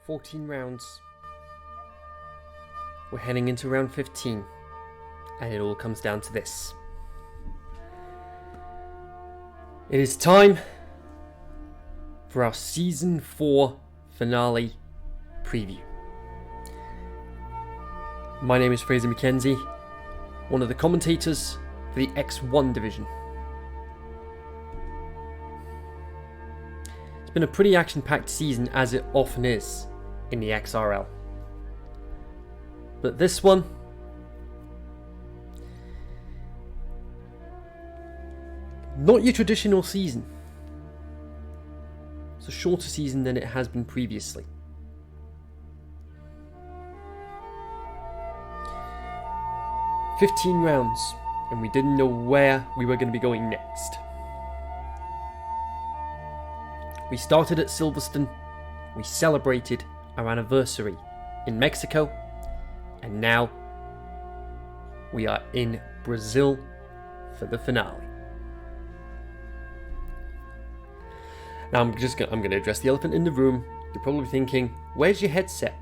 14 rounds. We're heading into round 15, and it all comes down to this. It is time for our Season 4 finale preview. My name is Fraser McKenzie, one of the commentators for the X1 division. It's been a pretty action-packed season, as it often is in the XRL. But this one, not your traditional season. It's a shorter season than it has been previously. "15 rounds, and we didn't know where we were going to be going next. We started at Silverstone, we celebrated our anniversary in Mexico, and now we are in Brazil for the finale. Now I'm going to address the elephant in the room. You're probably thinking, where's your headset?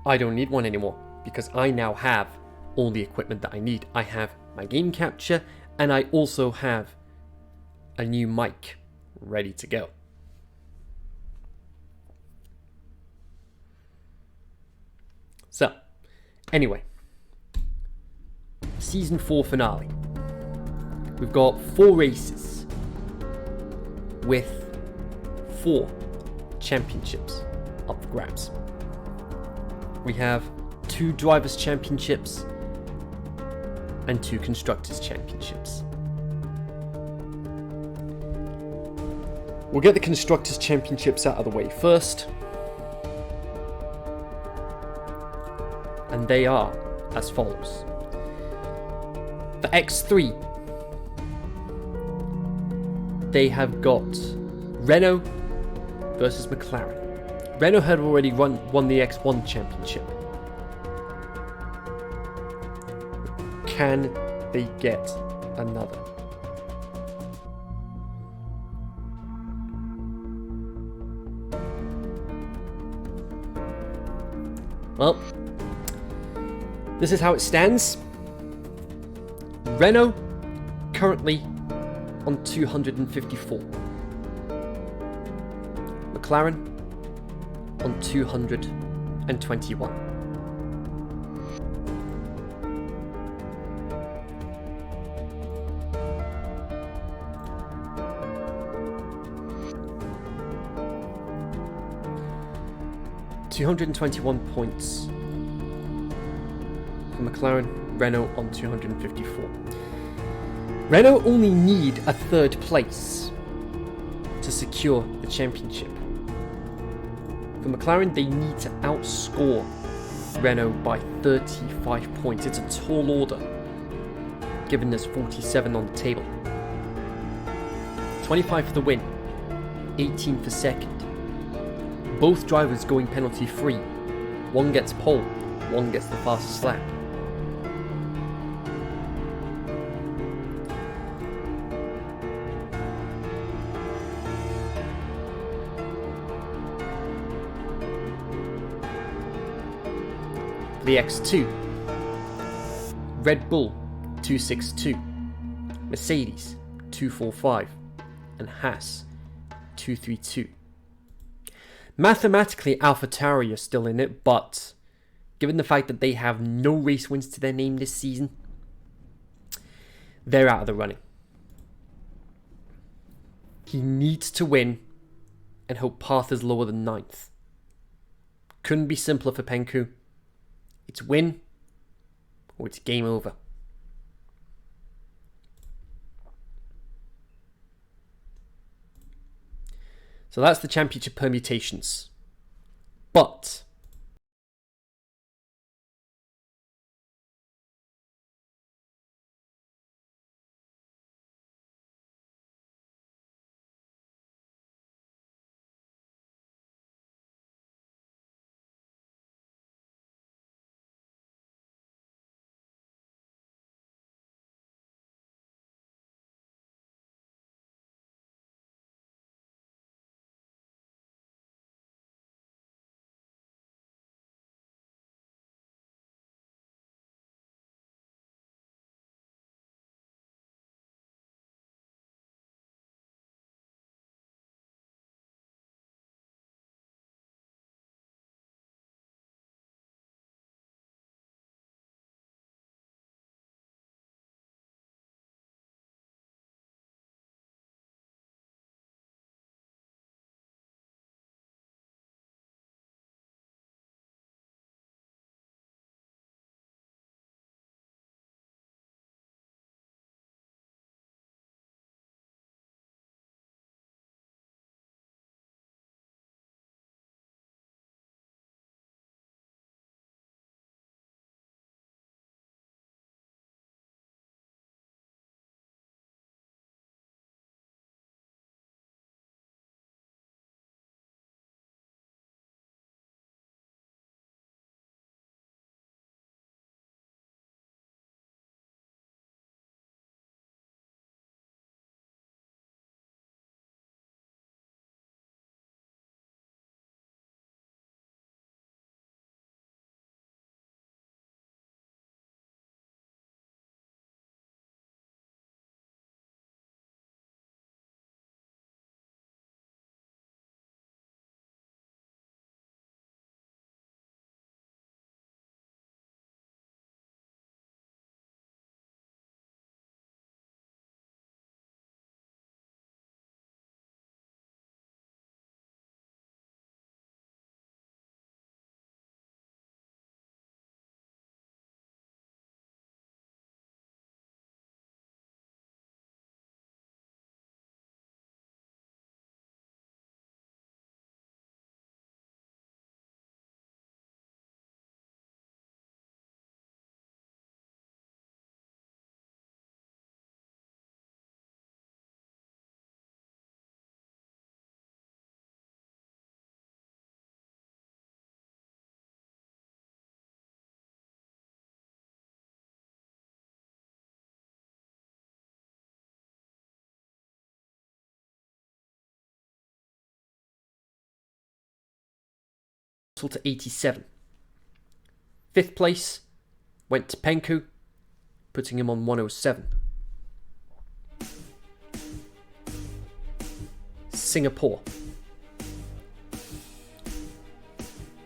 I don't need one anymore, because I now have all the equipment that I need. I have my game capture, and I also have a new mic ready to go. So, anyway, Season 4 finale. We've got 4 races with 4 championships up for grabs. We have 2 Drivers' Championships and 2 Constructors' Championships. We'll get the Constructors' Championships out of the way first. And they are as follows. For X3, they have got Renault versus McLaren. Renault had already won the X1 championship. Can they get another? Well, this is how it stands. Renault currently on 254. McLaren on 221. £221 for McLaren, Renault on 254. Renault only need a 3rd place to secure the championship. For McLaren, they need to outscore Renault by 35 points. It's a tall order, given there's 47 on the table. 25 for the win, 18 for second. Both drivers going penalty free. One gets pole, one gets the fastest lap. The X2, Red Bull 262, Mercedes 245, and Haas 232. Mathematically, AlphaTauri are still in it, but given the fact that they have no race wins to their name this season, they're out of the running. He needs to win and hope path is lower than 9th. Couldn't be simpler for Penku. It's win or it's game over. So that's the championship permutations. But to 87. Fifth place went to Penku, putting him on 107. Singapore.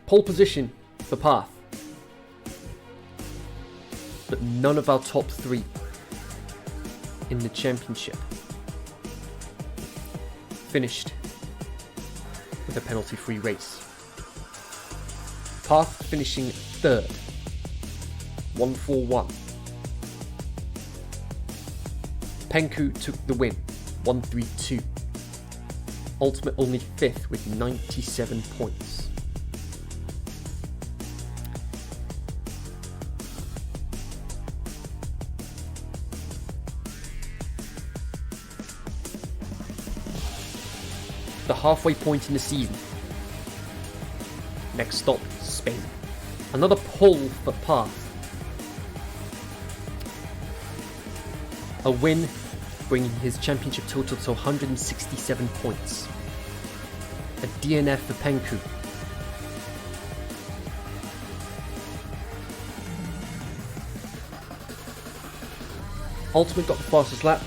Pole position for Path, but none of our top three in the championship finished with a penalty-free race. Path finishing third, 141. Penku took the win, 132. Ultimate only fifth with 97 points. The halfway point in the season. Next stop, Spain. Another pole for Path. A win, bringing his championship total to 167 points. A DNF for Penku. Ultimate got the fastest lap,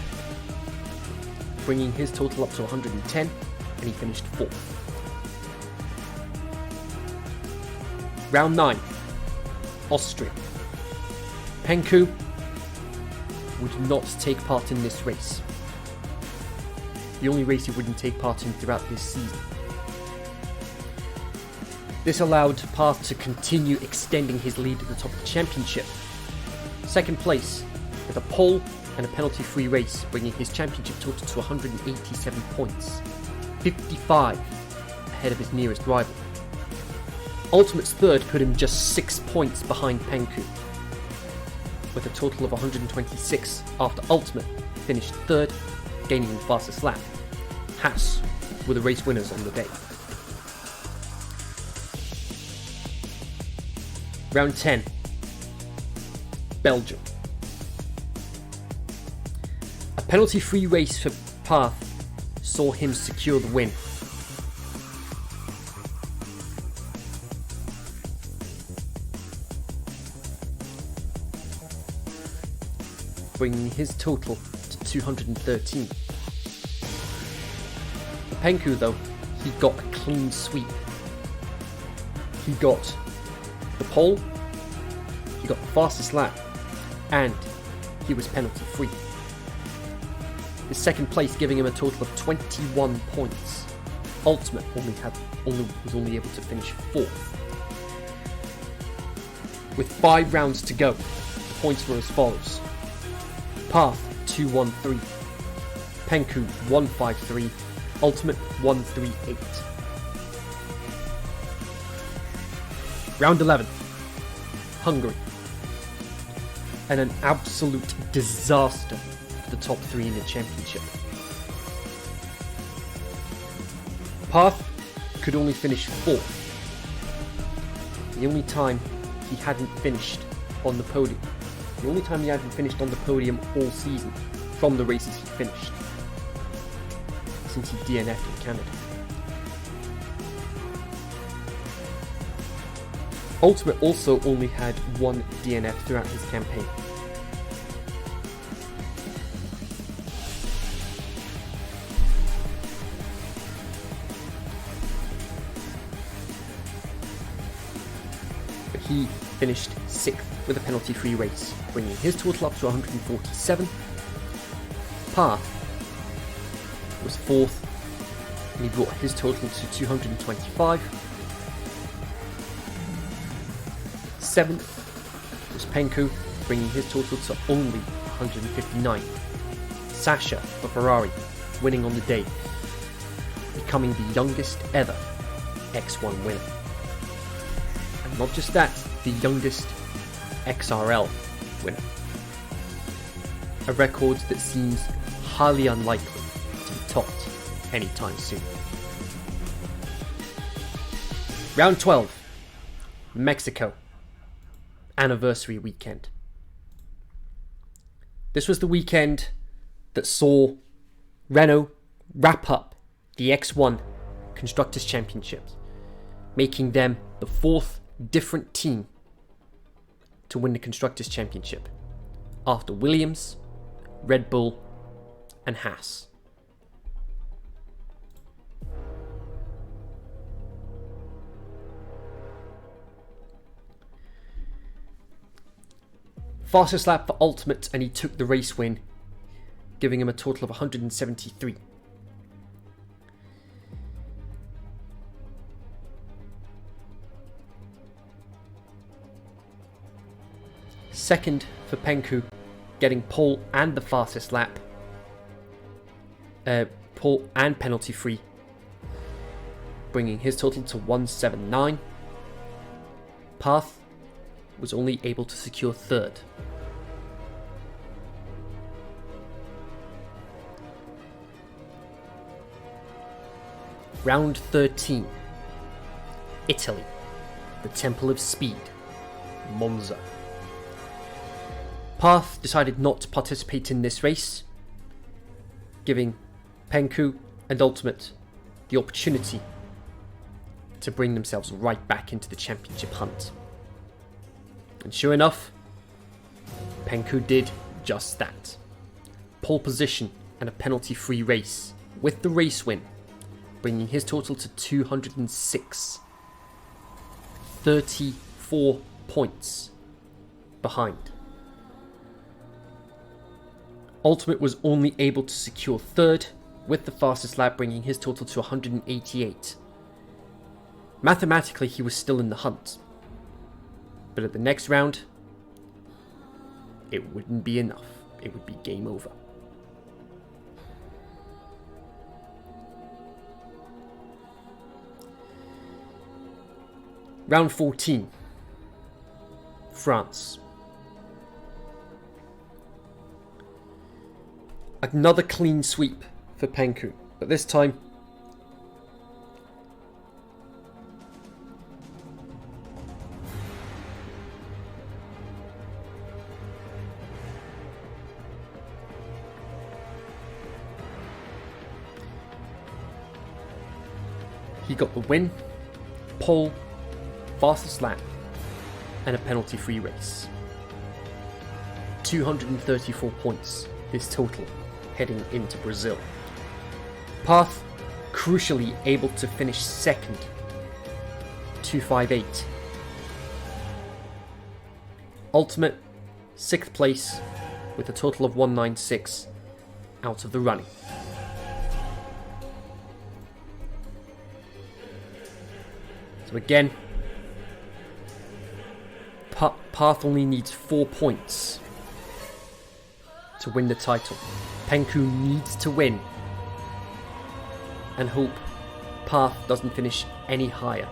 bringing his total up to 110, and he finished 4th. Round 9, Austria. Penku would not take part in this race. The only race he wouldn't take part in throughout this season. This allowed Path to continue extending his lead at the top of the championship. Second place, with a pole and a penalty-free race, bringing his championship total to 187 points, 55 ahead of his nearest rival. Ultimate's third put him just 6 points behind Penku, with a total of 126 after Ultimate finished third, gaining the fastest lap. Haas were the race winners on the day. Round 10, Belgium. A penalty-free race for Path saw him secure the win. Bringing his total to 213. For Penku though, he got a clean sweep. He got the pole, he got the fastest lap, and he was penalty free. His second place giving him a total of 21 points. Ultimate was only able to finish 4th. With 5 rounds to go, the points were as follows. Path 213, Penku 153, Ultimate 138. Round 11, Hungary. And an absolute disaster for the top 3 in the championship. Path could only finish 4th. The only time he hadn't finished on the podium. The only time he hadn't finished on the podium all season from the races he finished, since he DNF'd in Canada. Ultimate also only had 1 DNF throughout his campaign. But he finished 6th with a penalty-free race, bringing his total up to 147. Path was 4th, and he brought his total to 225. 7th was Penku, bringing his total to only 159. Sasha for Ferrari, winning on the day, becoming the youngest ever X1 winner. And not just that, the youngest XRL winner. A record that seems highly unlikely to be topped anytime soon. Round 12, Mexico. Anniversary weekend. This was the weekend that saw Renault wrap up the X1 Constructors' Championships, making them the fourth different team to win the Constructors' Championship, after Williams, Red Bull, and Haas. Fastest lap for Ultimate, and he took the race win, giving him a total of 173. Second for Penku, getting pole and the fastest lap. Pole and penalty free, bringing his total to 179. Path was only able to secure third. Round 13. Italy, the Temple of Speed, Monza. Path decided not to participate in this race, giving Penku and Ultimate the opportunity to bring themselves right back into the championship hunt. And sure enough, Penku did just that. Pole position and a penalty-free race, with the race win, bringing his total to 206. 34 points behind. Ultimate was only able to secure third, with the fastest lap bringing his total to 188. Mathematically, he was still in the hunt. But at the next round, it wouldn't be enough. It would be game over. Round 14. France. Another clean sweep for Penku, but this time he got the win, pole, fastest lap, and a penalty-free race. 234 points, his total, heading into Brazil. Path, crucially able to finish second, 258. Ultimate, 6th place, with a total of 196, out of the running. So again, Path only needs 4 points to win the title. Penku needs to win and hope Path doesn't finish any higher.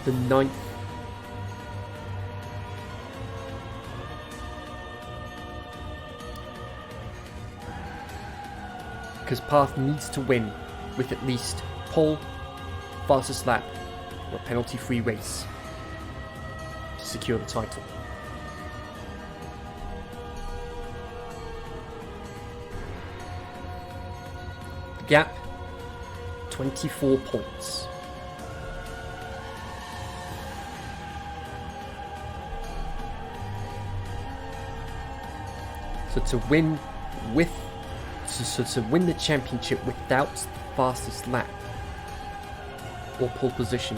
The 9th. Because Path needs to win with at least pole, fastest lap, or a penalty-free race to secure the title. The gap, 24 points. So to win the championship without the fastest lap or pole position,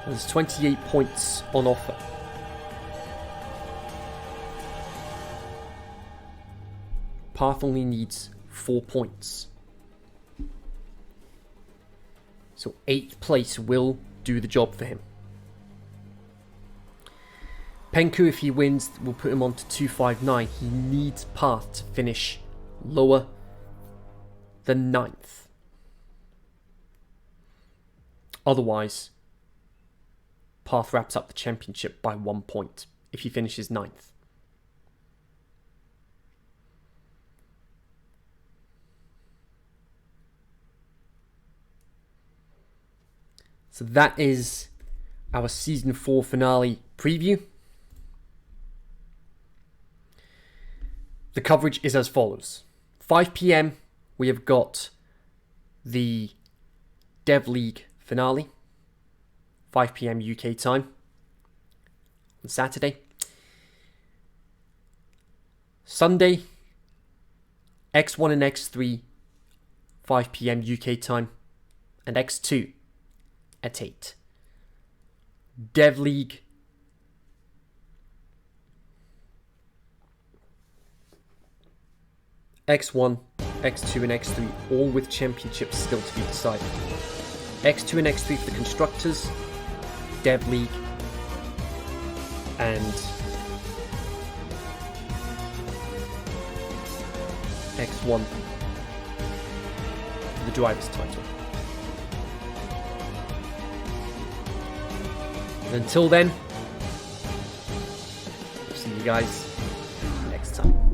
there's 28 points on offer. Path only needs 4 points. So 8th place will do the job for him. Penku, if he wins, will put him on to 259. He needs Path to finish lower than 9th. Otherwise, Path wraps up the championship by 1 point if he finishes 9th. So that is our Season 4 finale preview. The coverage is as follows. 5 p.m, we have got the Dev League finale. 5 p.m. UK time on Saturday. Sunday, X1 and X3, 5 p.m. UK time, and X2 at 8. Dev League, X1, X2 and X3, all with championships still to be decided. X2 and X3 for the constructors, Dev League, and X1 for the driver's title. And until then, see you guys next time.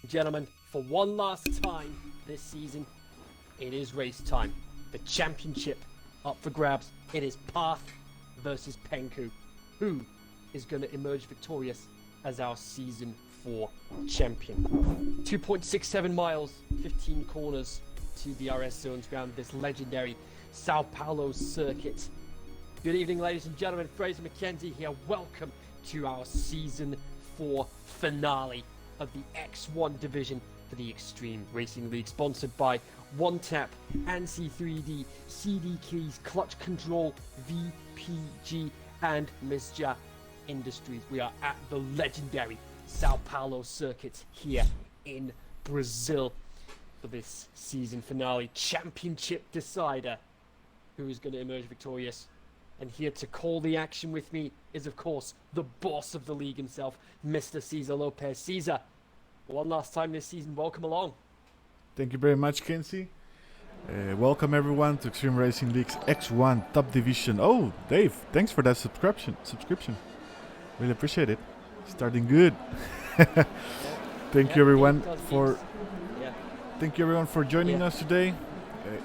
Gentlemen, for one last time this season, it is race time. The championship up for grabs. It is Path versus Penku. Who is going to emerge victorious as our Season 4 champion? 2.67 miles, 15 corners to the RS Zones ground, this legendary Sao Paulo circuit. Good evening, ladies and gentlemen. Fraser McKenzie here. Welcome to our Season 4 finale of the X1 division for the Extreme Racing League, sponsored by OneTap, ANSI 3D, CD Keys, Clutch Control, VPG, and Mizja Industries. We are at the legendary Sao Paulo circuit here in Brazil for this season finale championship decider. Who is going to emerge victorious? And here to call the action with me is, of course, the boss of the league himself, Mr. Cesar Lopez. Cesar, one last time this season, welcome along. Thank you very much, Kenzie. Welcome everyone to Extreme Racing League's X1 Top Division. Oh, Dave, thanks for that subscription. Really appreciate it. Starting good. Thank you everyone for joining us today.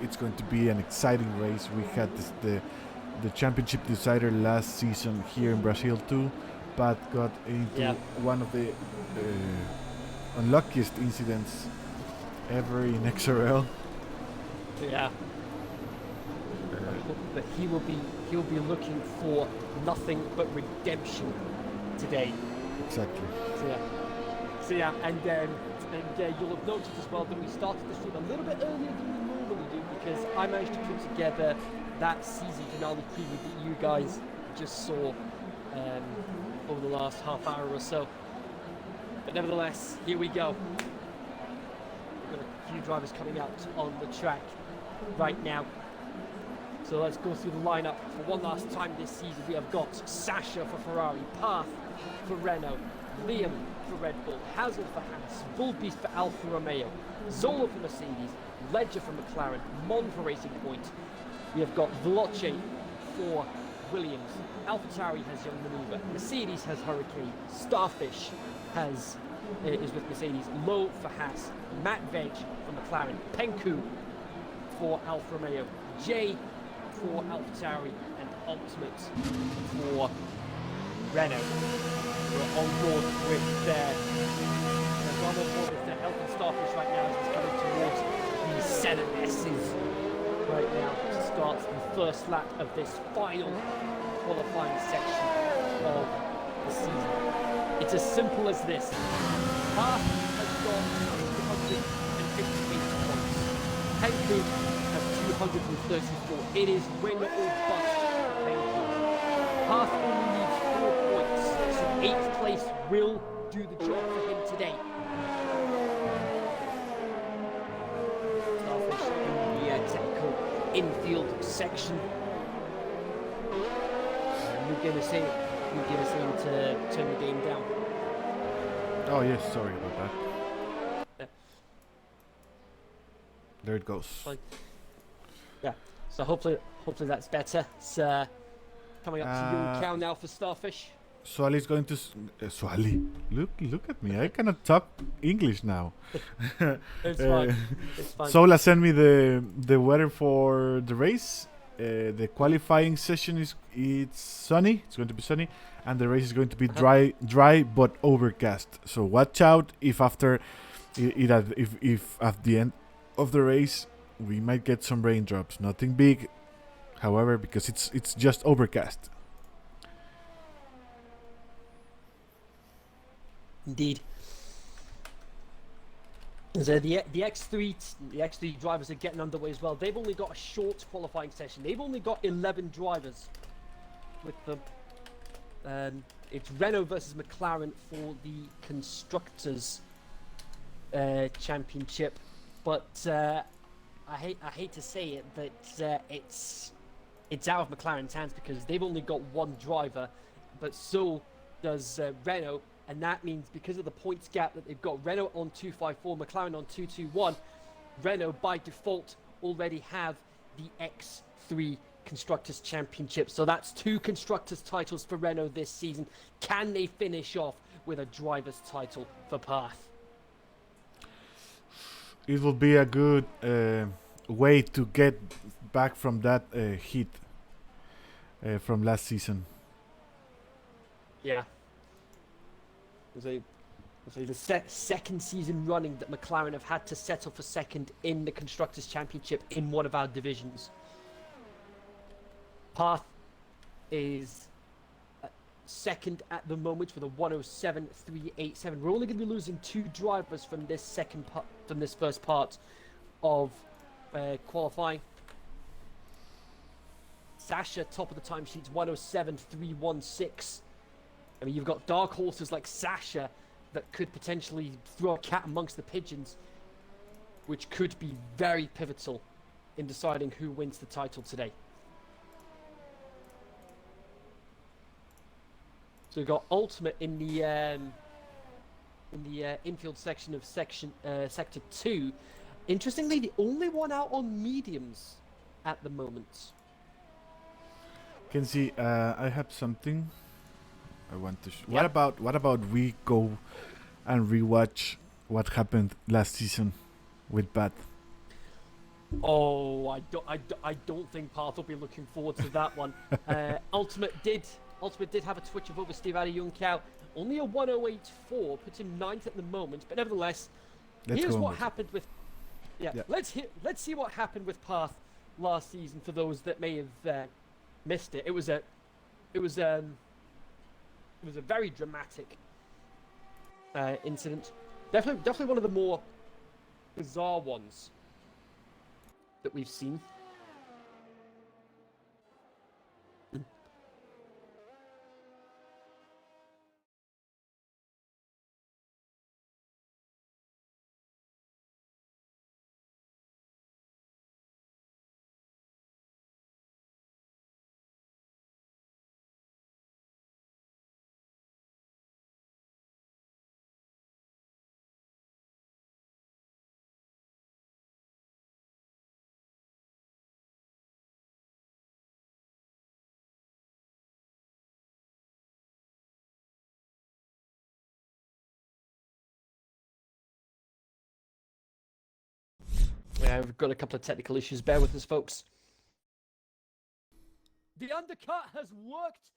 It's going to be an exciting race. We had the championship decider last season here in Brazil too, but got into one of the unluckiest incidents ever in XRL. Yeah. But he'll be looking for nothing but redemption today. Exactly. So yeah, and you'll have noticed as well that we started the stream a little bit earlier than we normally do, because I managed to put together that season finale preview that you guys just saw over the last half hour or so. But nevertheless, here we go. We've got a few drivers coming out on the track right now. So let's go through the lineup for one last time this season. We have got Sasha for Ferrari, Path for Renault, Liam for Red Bull, Hazel for Haas, Bullbeast for Alfa Romeo, Zola for Mercedes, Ledger for McLaren, Mon for Racing Point. We have got Veloce for Williams, AlphaTauri has Young Maneuver, Mercedes has Hurricane, Starfish is with Mercedes, Lowe for Haas, Matt Veg for McLaren, Penku for Alfa Romeo, Jay for AlphaTauri, and Ultimate for Renault. We're on board with their Elton Starfish right now as he's coming towards the 7S's right now to start the first lap of this final qualifying section of the season. It's as simple as this. Path has got 258 points. Penku has 234. It is win or bust for Penku. Path only needs 4 points, so 8th place will do the job for him today. Starfish in the technical infield section. You're going to say him to turn the game down. Oh yes, sorry about that. Yeah. There it goes. Fine. Yeah. So hopefully that's better. It's coming up to your count now for Starfish. Swali is going to Swali. Look at me. I cannot talk English now. It's fine. It's fine. Sola sent me the weather for the race. The qualifying session it's sunny. It's going to be sunny, and the race is going to be dry but overcast. So watch out if after if at the end of the race we might get some raindrops. Nothing big, however, because it's just overcast. Indeed. So the X3 drivers are getting underway as well. They've only got a short qualifying session. They've only got 11 drivers with them. It's Renault versus McLaren for the constructors championship, but I hate to say it, but it's out of McLaren's hands because they've only got one driver, but so does Renault. And that means because of the points gap that they've got, Renault on 254, McLaren on 221, Renault by default already have the X3 Constructors Championship. So that's 2 Constructors titles for Renault this season. Can they finish off with a driver's title for Path? It will be a good way to get back from that hit from last season. Yeah. The second season running that McLaren have had to settle for second in the Constructors' Championship in one of our divisions. Path is second at the moment with a 107.387. We're only going to be losing 2 drivers from this first part of qualifying. Sasha, top of the timesheets, 107.316. I mean, you've got dark horses like Sasha that could potentially throw a cat amongst the pigeons, which could be very pivotal in deciding who wins the title today. So we've got Ultimate in the infield section of sector 2. Interestingly, the only one out on mediums at the moment. Kenzie, I have something I want to. Yep. What about we go and rewatch what happened last season with Bat? Oh, I don't think Parth will be looking forward to that one. Ultimate did have a twitch of over Steve Adeyunkao. Only a 108.4, puts him 9th at the moment, but nevertheless, here's what happened with. Yeah. Let's see what happened with Parth last season for those that may have missed it. It was a very dramatic incident. Definitely one of the more bizarre ones that we've seen. Yeah, we've got a couple of technical issues. Bear with us, folks. The undercut has worked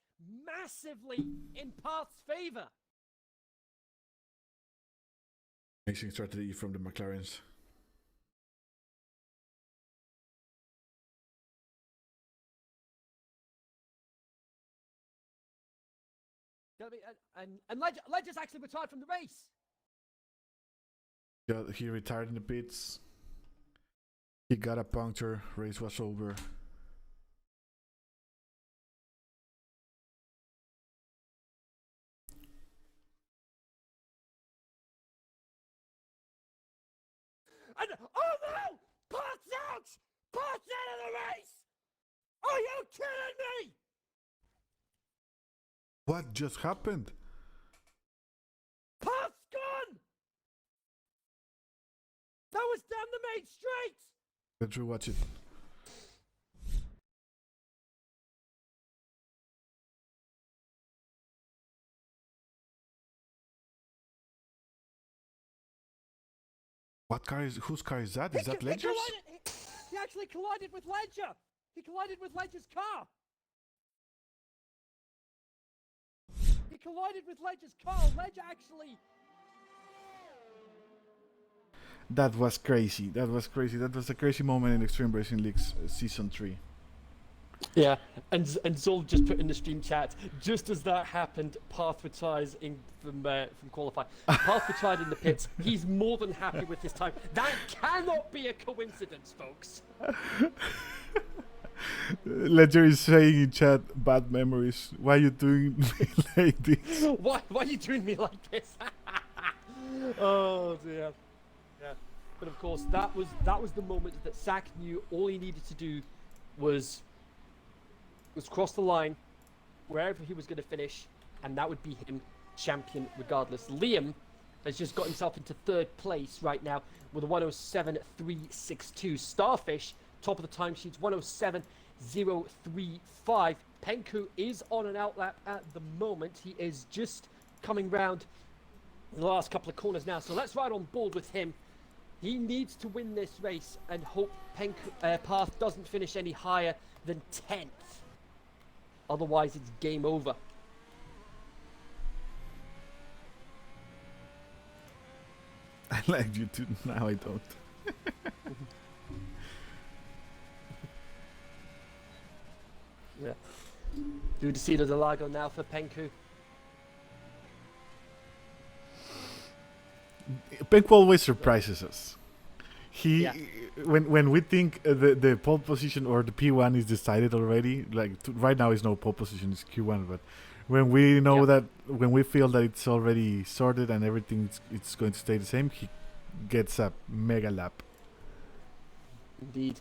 massively in Parth's favour. Amazing strategy from the McLarens. And Ledger's actually retired from the race. Yeah, he retired in the pits. He got a puncture. Race was over. And oh no! Parth's out! Parth's out of the race! Are you kidding me? What just happened? Parth's gone! That was down the main straight! Let's rewatch it. Whose car is that? Is that Ledger's? He actually collided with Ledger! He collided with Ledger's car! He collided with Ledger's car! Ledger actually... That was crazy. That was crazy. That was a crazy moment in Extreme Racing League's Season 3. Yeah, and Zol just put in the stream chat, just as that happened, Parth retires from qualifying. Parth retired in the pits. He's more than happy with his time. That cannot be a coincidence, folks. Ledger is saying in chat, bad memories. Why are you doing me like this? Why are you doing me like this? Oh dear. Yeah. But of course, that was the moment that Sak knew all he needed to do was cross the line wherever he was going to finish, and that would be him champion regardless. Liam has just got himself into 3rd place right now with a 107.362. Starfish, top of the timesheets, 107.035. Penku is on an outlap at the moment. He is just coming round the last couple of corners now, so let's ride on board with him. He needs to win this race and hope Parth doesn't finish any higher than 10th. Otherwise, it's game over. I like you too. Now I don't. Yeah. Dudicino de Lago now for Penku. Penko always surprises us. He Yeah. when we think the pole position or the P1 is decided already, like right now is no pole position, it's Q1. But when we know Yeah. that, when we feel that it's already sorted and everything it's going to stay the same, he gets a mega lap. Indeed.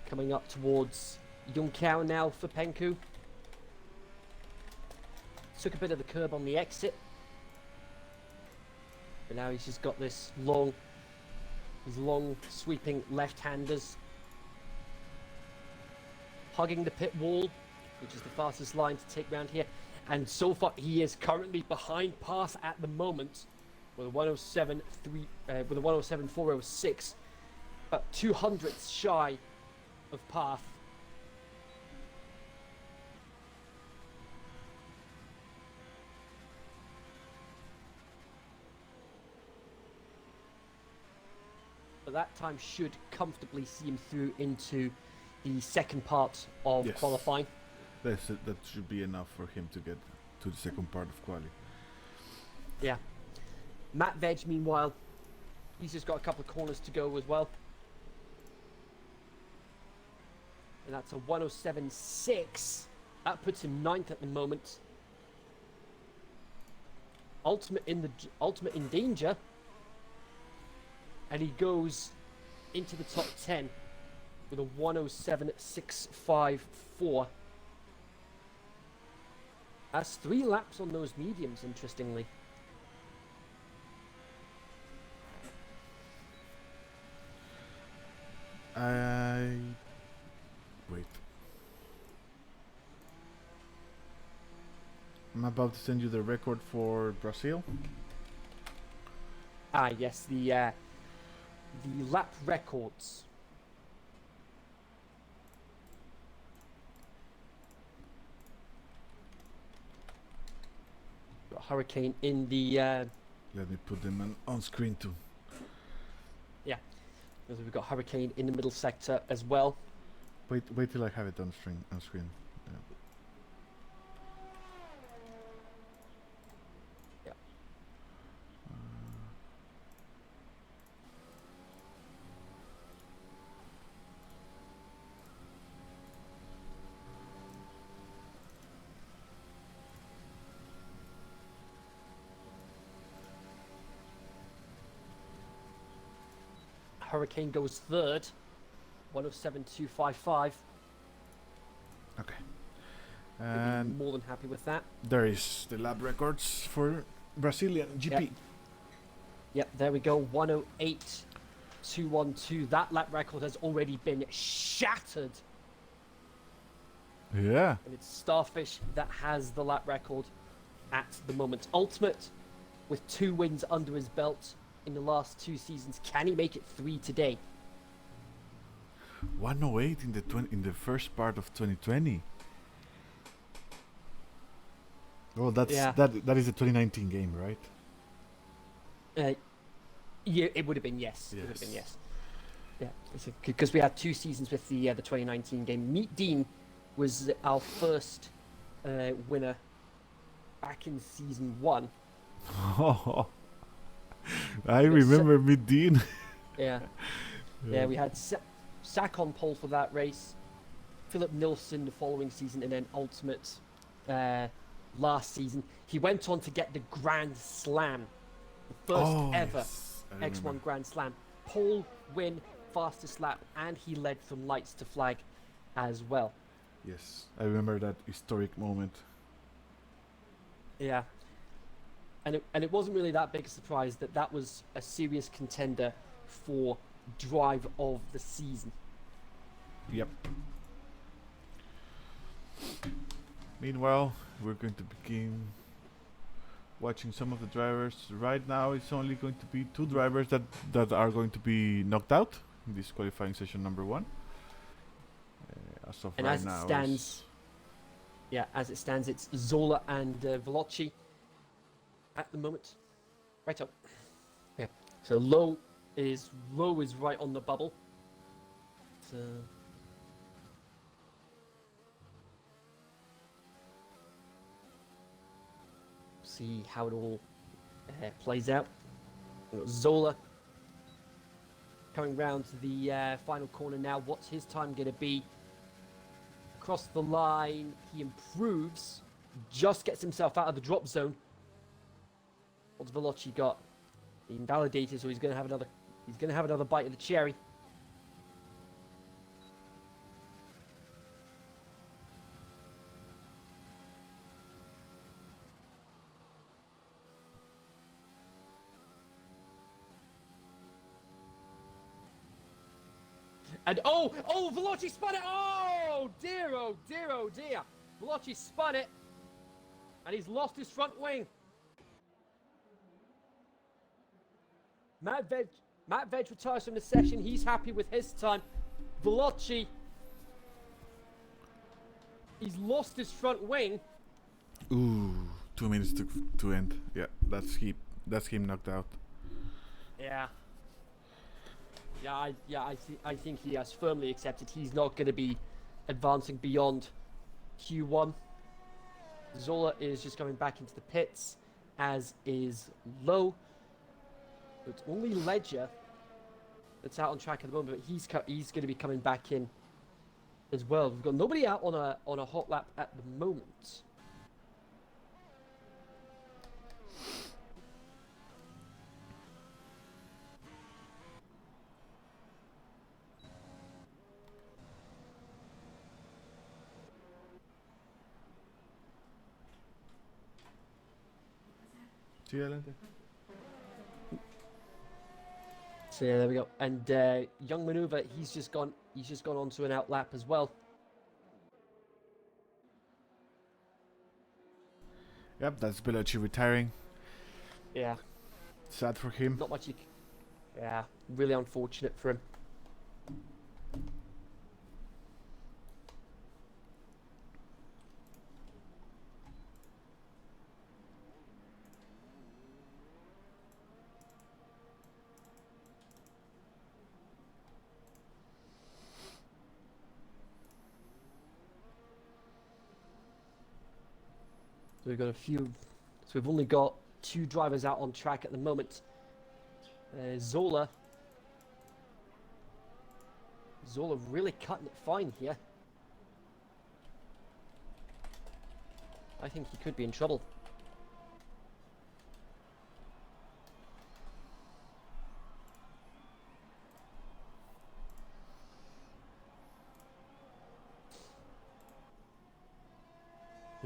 Coming up towards Junção now for Penku. Took a bit of the curb on the exit. But now he's just got his long sweeping left-handers. Hugging the pit wall, which is the fastest line to take round here. And so far, he is currently behind Path at the moment with a 107.406, about 200ths shy of Path. But that time should comfortably see him through into the second part of Yes. qualifying. That should be enough for him to get to the second part of quali. Yeah. Matt Veg, meanwhile, he's just got a couple of corners to go as well. And that's a 107.6. That puts him 9th at the moment. Ultimate in danger. And he goes into the top 10 with a 107.654. That's 3 laps on those mediums, interestingly. Wait. I'm about to send you the record for Brazil. Ah, yes, the lap records. Got Hurricane in the Let me put them on screen too. we've got Hurricane in the middle sector as well. Wait till I have it on screen. Yeah. Yeah. Hurricane goes third, 107.255. Okay. We'd be And more than happy with that. there is the lap records for Brazilian GP. Yep, there we go, 108.212. That lap record has already been shattered. Yeah. And it's Starfish that has the lap record at the moment. Ultimate, with 2 wins under his belt in the last 2 seasons. Can he make it 3 today? 108 in the first part of 2020. Oh, that is a 2019 game, right? Yeah, it would have been yes. It would have been Yes. yes. Yeah, because we had 2 seasons with the 2019 game. Meet Dean was our first winner back in season 1. I remember Mid-Dean. Yeah. Yeah, we had Sack on pole for that race, Philip Nilsson the following season, and then Ultimate last season. He went on to get the Grand Slam, the first ever Yes, I remember. X1 Grand Slam. Pole win, fastest lap, and he led from lights to flag as well. Yes, I remember that historic moment. Yeah. And it wasn't really that big a surprise that that was a serious contender for drive of the season. Yep. Meanwhile, we're going to begin watching some of the drivers. Right now, it's only going to be 2 drivers that are going to be knocked out in this qualifying session number 1. As of And right as it now, stands, as it stands, it's Zola and Veloci at the moment. Right up. Yeah. So Lowe is right on the bubble. So see how it all plays out. We've got Zola coming round to the final corner now. What's his time going to be? Across the line, he improves, just gets himself out of the drop zone. What's Veloci got? He invalidated, so he's going to have another. He's going to have another bite of the cherry. And Veloci spun it! Oh dear, oh dear, oh dear. Veloci spun it, and he's lost his front wing. Matt Veg retires from the session. He's happy with his time. Veloci, he's lost his front wing. Ooh, 2 minutes to end. Yeah, that's him knocked out. Yeah. I think he has firmly accepted he's not going to be advancing beyond Q1. Zola is just coming back into the pits, as is Lowe. It's only Ledger that's out on track at the moment, but he's going to be coming back in as well. We've got nobody out on a hot lap at the moment. Sí, adelante. So yeah, there we go. And Young Maneuver, he's just gone onto an out lap as well. Yep, that's Veloci retiring. Yeah. Sad for him. Not much yeah, really unfortunate for him. So we've got a few. So we've only got 2 drivers out on track at the moment. Zola really cutting it fine here. I think he could be in trouble.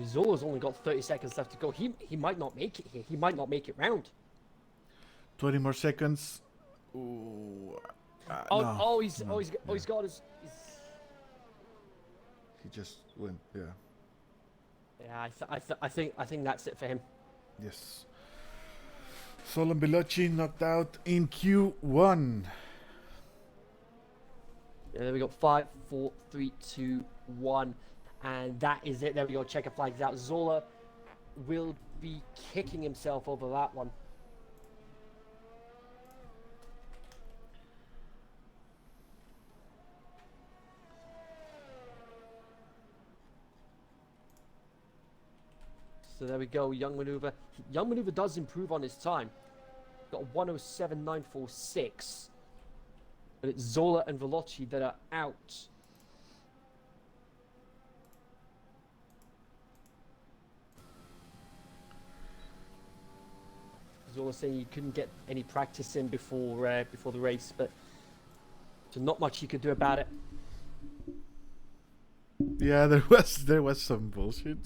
Zola's only got 30 seconds left to go. He might not make it here. He might not make it round. 20 more seconds. Ooh. No. He's got his. He just went. Yeah. Yeah, I think that's it for him. Yes. Solon Veloci knocked out in Q1. Yeah, there we go. 5, 4, 3, 2, 1. And that is it. There we go. Checker flags out. Zola will be kicking himself over that one. So there we go. Young Maneuver. Young Maneuver does improve on his time. Got 107.946. But it's Zola and Veloci that are out. Zola saying he couldn't get any practice in before the race, but so not much he could do about it. Yeah, there was some bullshit.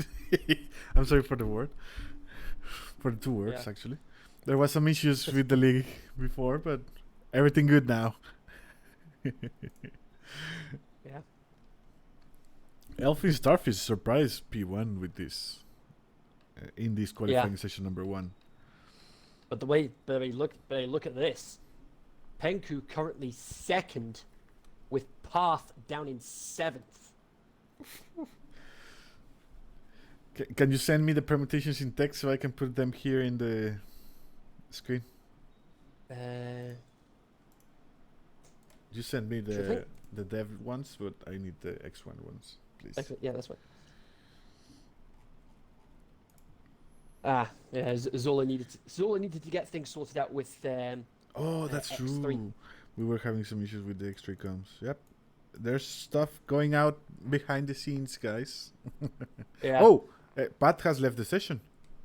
I'm sorry for the word. For the 2 words, Yeah. actually. There was some issues with the league before, but everything good now. Yeah. Elfie Starfish surprised P1 with this in this qualifying session number 1. But the way look at this. Penku currently 2nd, with Path down in 7th. Can you send me the permutations in text so I can put them here in the screen? You send me Sure the dev ones, but I need the X1 ones, please. Yeah, that's right. Yeah, Zola needed to get things sorted out with Oh, that's X3. true. We were having some issues with the X3 comms. Yep. There's stuff going out behind the scenes, guys. Yeah. Oh, Pat has left the session.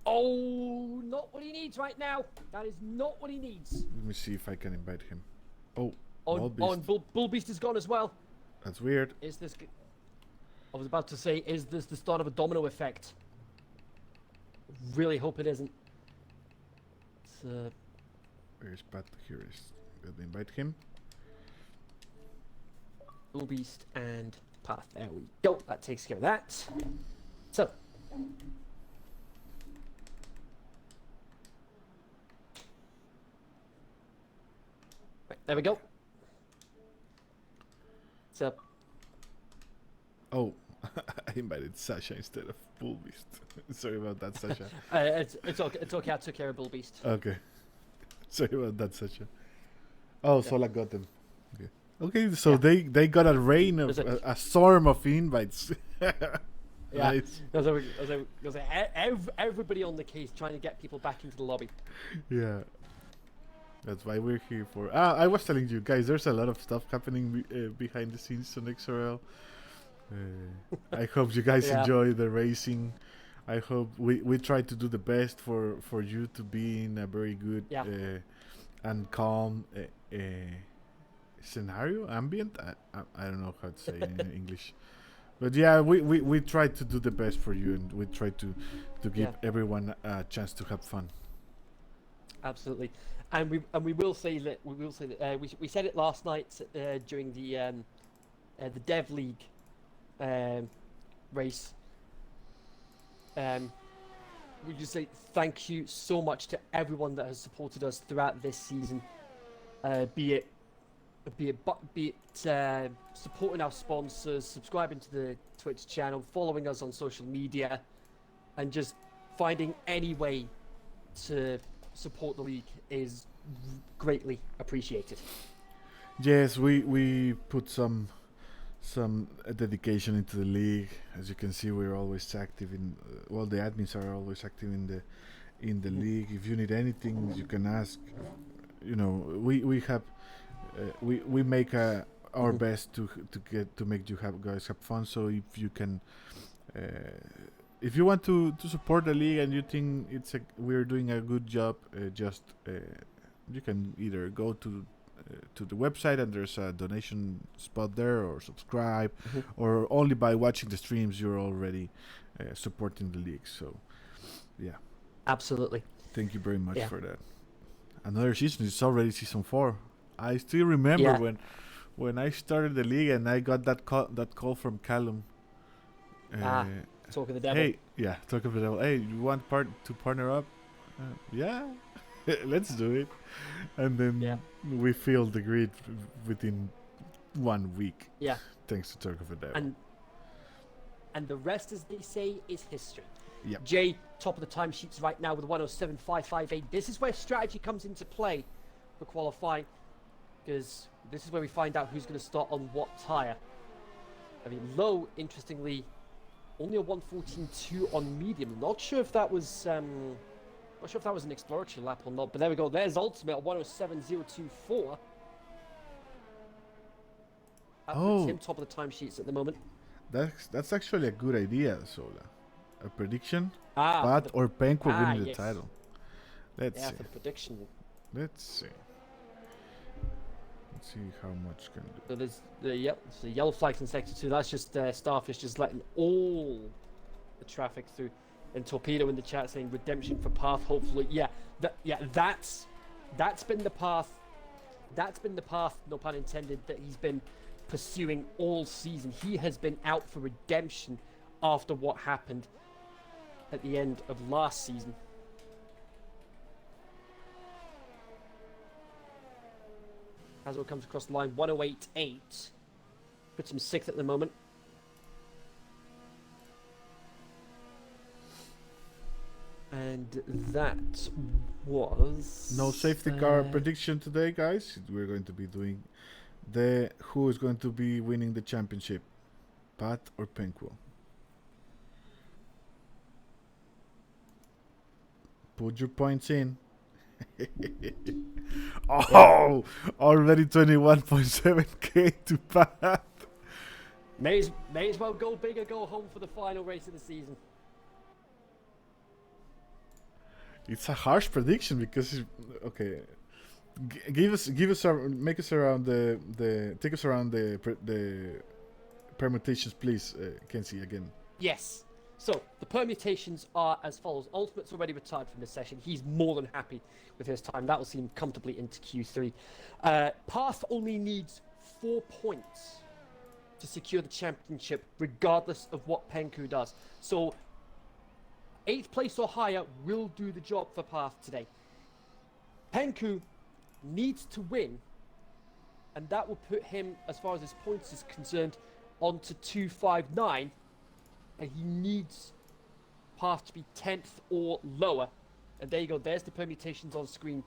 Oh, not what he needs right now. That is not what he needs. Let me see if I can invite him. Oh, On Bullbeast. Bull Beast is gone as well. That's weird. Is this? I was about to say, is this the start of a domino effect? Really hope it isn't. It's, Where's Pat? Here is. Let me invite him. Bull Beast and Path. There we go. That takes care of that. So. Right, there we go. So. Oh, I invited Sasha instead of Bullbeast. Sorry about that, Sasha. It's okay. It's okay. I took care of Bull Beast. Okay. Sorry about that, Sasha. Oh, Yeah. Sola got them. Okay. Okay, so Yeah. they got a rain of There's a storm of invites. Yeah. Nice. Because everybody on the case trying to get people back into the lobby. Yeah. That's why we're here for. I was telling you guys, there's a lot of stuff happening behind the scenes on XRL. I hope you guys Yeah. enjoy the racing. I hope we try to do the best for you to be in a very good Yeah. and calm scenario, ambient. I don't know how to say it in English. But yeah, we try to do the best for you, and we try to give Yeah. everyone a chance to have fun. Absolutely, and we will say that we said it last night during the Dev League race. We just say thank you so much to everyone that has supported us throughout this season, be it supporting our sponsors, subscribing to the Twitch channel, following us on social media, and just finding any way to support the league is greatly appreciated. Yes, we put some dedication into the league. As you can see, we're always active in. Well, the admins are always active in the league. If you need anything, you can ask. You know, we have we make our best to make you guys have fun. So if you can, if you want to support the league and you think we're doing a good job, you can either go to the website and there's a donation spot there, or subscribe, or only by watching the streams you're already supporting the league. So yeah, Absolutely. thank you very much Yeah. for that. Another season, it's already season 4. I still remember Yeah. when I started the league and I got that call from Callum. Talk of the devil. Hey, yeah, talk of the devil. Hey, you want to partner up? Yeah, let's do it. And then Yeah. we filled the grid within 1 week. Yeah. Thanks to Talk of the Devil. And the rest, as they say, is history. Yep. Jay, top of the timesheets right now with 107.558. This is where strategy comes into play for qualifying, because this is where we find out who's going to start on what tyre. I mean, low, interestingly, only a 114.2 on medium. Not sure if that was an exploratory lap or not, but there we go. There's Ultimate at 107.024. That puts him top of the timesheets at the moment. That's actually a good idea, Sola. A prediction, Ah, Pat or Penk will win the yes. title. Let's yeah, see. for the prediction. Let's see. Let's see how much can do. So there's the yellow flags in sector 2. That's just Starfish just letting all the traffic through. And Torpedo in the chat saying redemption for Path. Hopefully, that's been the path. That's been the path, no pun intended, that he's been pursuing all season. He has been out for redemption after what happened at the end of last season. As it comes across the line, 108.8. Puts him 6th at the moment. And that was... No safety car prediction today, guys. We're going to be doing who is going to be winning the championship, Pat or Penquil. Put your points in. Oh, already 21.7k to Pat. May as well go big or go home for the final race of the season. It's a harsh prediction because okay, give us make us around the take us around the permutations, please, Kenzie, again. Yes. So the permutations are as follows. Ultimate's already retired from this session. He's more than happy with his time. That will see him comfortably into Q3. Path only needs 4 points to secure the championship, regardless of what Penku does. So 8th place or higher will do the job for Path today. Penku needs to win, and that will put him, as far as his points is concerned, onto 259. And he needs Path to be 10th or lower. And there you go. There's the permutations on screen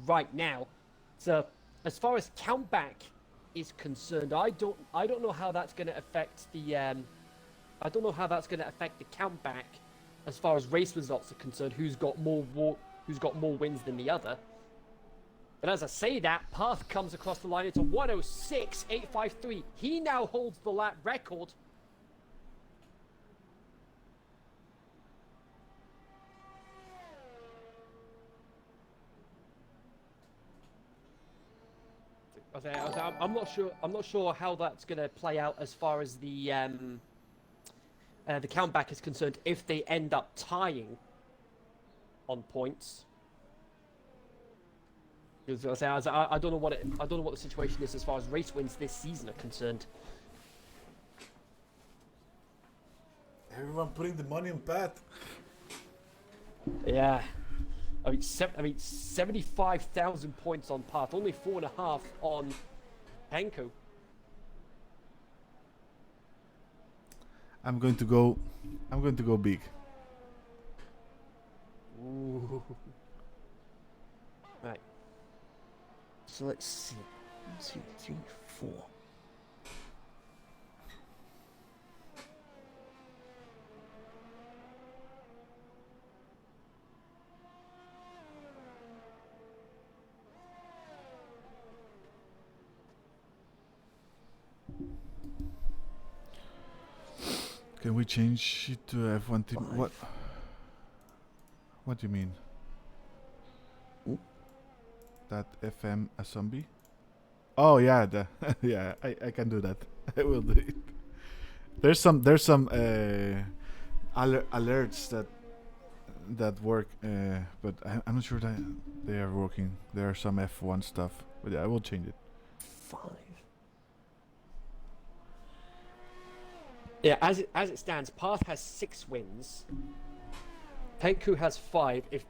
right now. So as far as countback is concerned, I don't know how that's going to affect the I don't know how that's going to affect the countback as far as race results are concerned. Who's got more wins than the other? But as I say that, Path comes across the line. It's a 106.853. He now holds the lap record. I'm not sure. I'm not sure how that's going to play out as far as the countback is concerned. If they end up tying on points, I don't know what the situation is as far as race wins this season are concerned. Everyone putting the money on Pat. Yeah. I mean, 75,000 points on Path, only 4.5 on Penku. I'm going to go big. Ooh. Right. So let's see. 1, 2, 3, 4. Can we change it to F1 team? What? What do you mean? Ooh. That FM a zombie? Oh yeah, yeah. I can do that. I will do it. There's some alerts that work, but I'm not sure that they are working. There are some F1 stuff, but yeah, I will change it. 5. Yeah, as it stands, Path has 6 wins. Penku has 5. If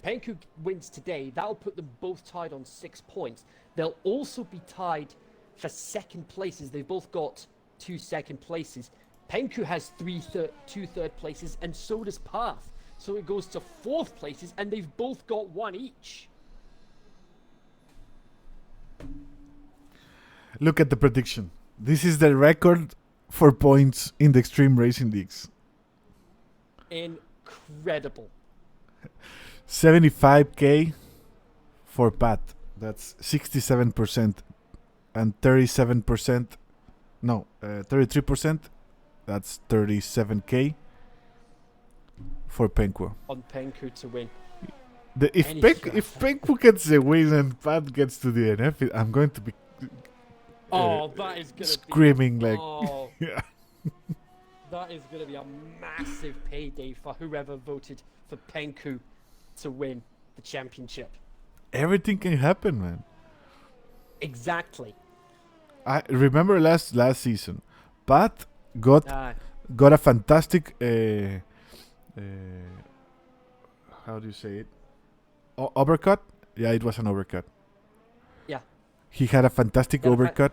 Penku wins today, that'll put them both tied on 6 points. They'll also be tied for second places. They've both got 2 second places. Penku has 2 third places, and so does Path. So it goes to 4th places, and they've both got 1 each. Look at the prediction. This is the record for points in the Extreme Racing Leagues. Incredible. 75k for Pat. That's 67%, and 37%. No, 33%. That's 37k for Penku. On Penku to win. If Penku gets the win and Pat gets to the NF, I'm going to be that is gonna screaming be, like oh, yeah. That is gonna be a massive payday for whoever voted for Penku to win the championship. Everything can happen, man. Exactly. I remember last season, Pat got a fantastic how do you say it? Uppercut? Yeah, it was an uppercut. Yeah. He had a fantastic uppercut,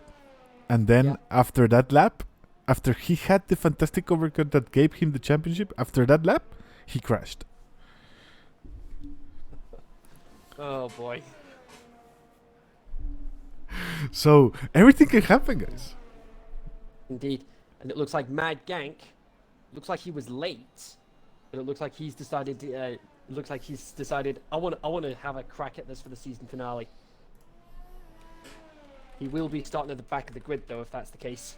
and then after that lap, after he had the fantastic uppercut that gave him the championship, after that lap, he crashed. Oh boy. So everything can happen, guys. Indeed. And it looks like Mad Gank looks like he was late, but it looks like he's decided to It looks like he's decided, I want to have a crack at this for the season finale. He will be starting at the back of the grid, though, if that's the case.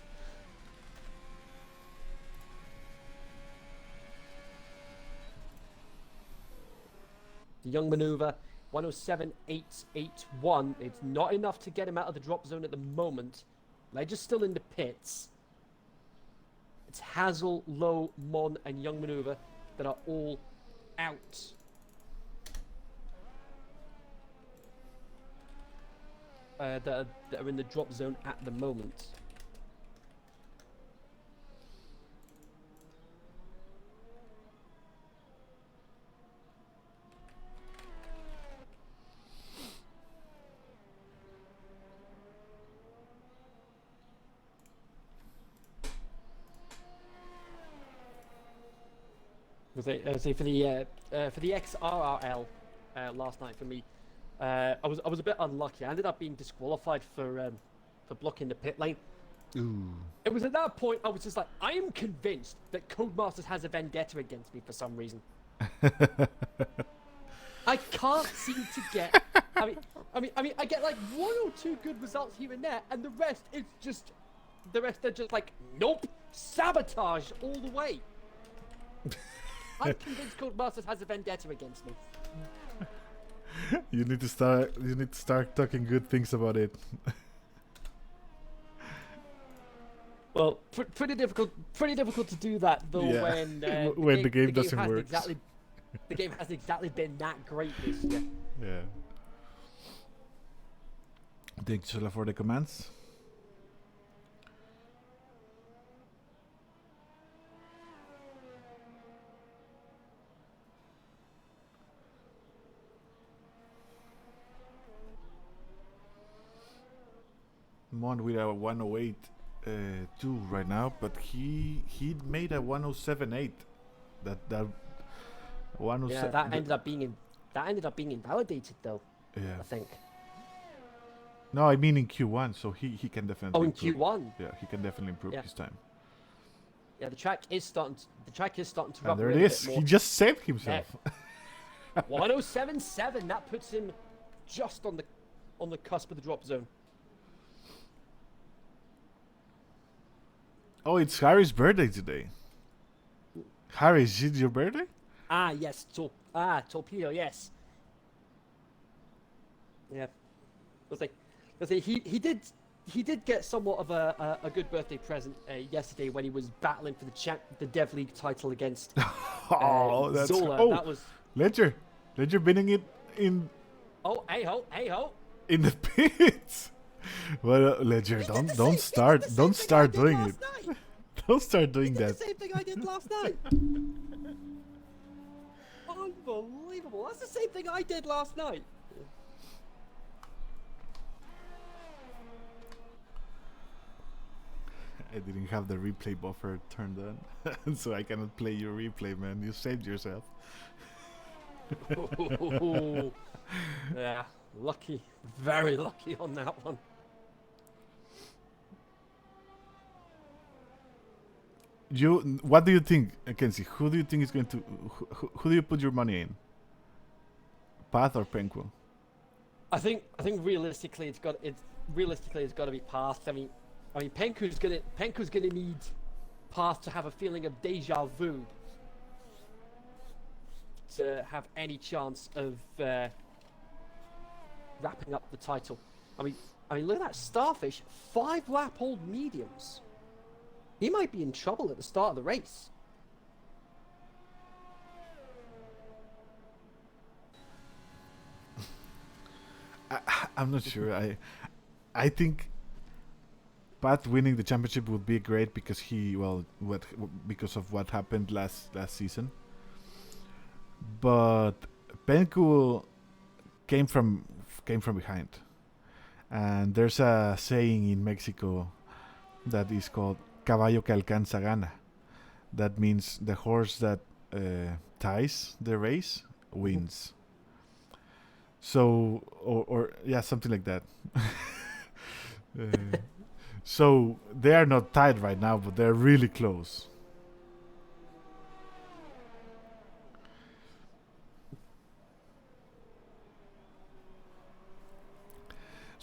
The young maneuver, 107.881. It's not enough to get him out of the drop zone at the moment. Ledger's still in the pits. It's Hazel, Low, Mon, and young maneuver that are all out. That are in the drop zone at the moment. Say for the XRRL last night for me, I was a bit unlucky. I ended up being disqualified for blocking the pit lane. Ooh. It was at that point I was just like, I am convinced that Codemasters has a vendetta against me for some reason. I can't seem to get. I mean, I get like 1 or 2 good results here and there, and the rest are just like, nope, sabotage all the way. I'm convinced Codemasters has a vendetta against me. You need to start talking good things about it. Well, pretty difficult to do that though. Yeah. When the game doesn't work. The game hasn't exactly been that great this year. Yeah. Thanks, Shola, for the comments. Mon with a 108 2 right now, but he made a 107.8. That 107. Yeah, that ended up being invalidated though. Yeah. I think. No, I mean in Q1, so he can definitely. Oh, in improve. Q1. Yeah, he can definitely improve his time. Yeah, the track is starting to And rub there a it little is. bit more. He just saved himself. 107.7. That puts him just on the cusp of the drop zone. Oh, it's Harry's birthday today. Harry, is it your birthday? Ah, yes. Torpedo, yes. Yeah. He did get somewhat of a good birthday present yesterday when he was battling for the Dev League title against That's Zola. oh, That was Ledger winning it in. Oh, hey ho. In the pits. Well, Ledger, don't start doing it. Don't start doing that. The same thing I did last night. Unbelievable. That's the same thing I did last night. I didn't have the replay buffer turned on, so I cannot play your replay, man. You saved yourself. Yeah, lucky. Very lucky on that one. What do you think, Kenzie? Who do you think is going to? Who do you put your money in? Path or Penku? I think realistically it's got to be Path. I mean Penku's gonna need Path to have a feeling of deja vu to have any chance of wrapping up the title. I mean look at that Starfish, 5-lap old mediums. He might be in trouble at the start of the race. I'm not sure. I think Pat winning the championship would be great because because of what happened last season. But Penku came from behind, and there's a saying in Mexico that is called "caballo que alcanza gana." That means the horse that ties the race wins. So, or yeah, something like that. So they are not tied right now, but they're really close.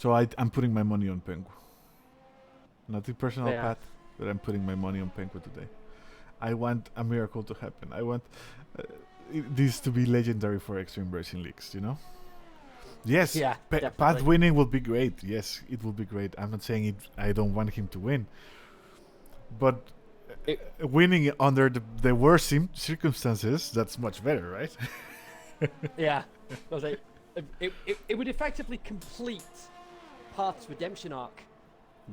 So I'm putting my money on Pengu. Nothing personal, Yeah. Pat, but I'm putting my money on Pengu today. I want a miracle to happen. I want this to be legendary for Extreme Racing Leagues, you know? Yes, Yeah, Pat definitely. winning will be great. Yes, it will be great. I'm not saying it. I don't want him to win, but winning under the worst circumstances, that's much better, right? Yeah. I was like, it would effectively complete Path's redemption arc.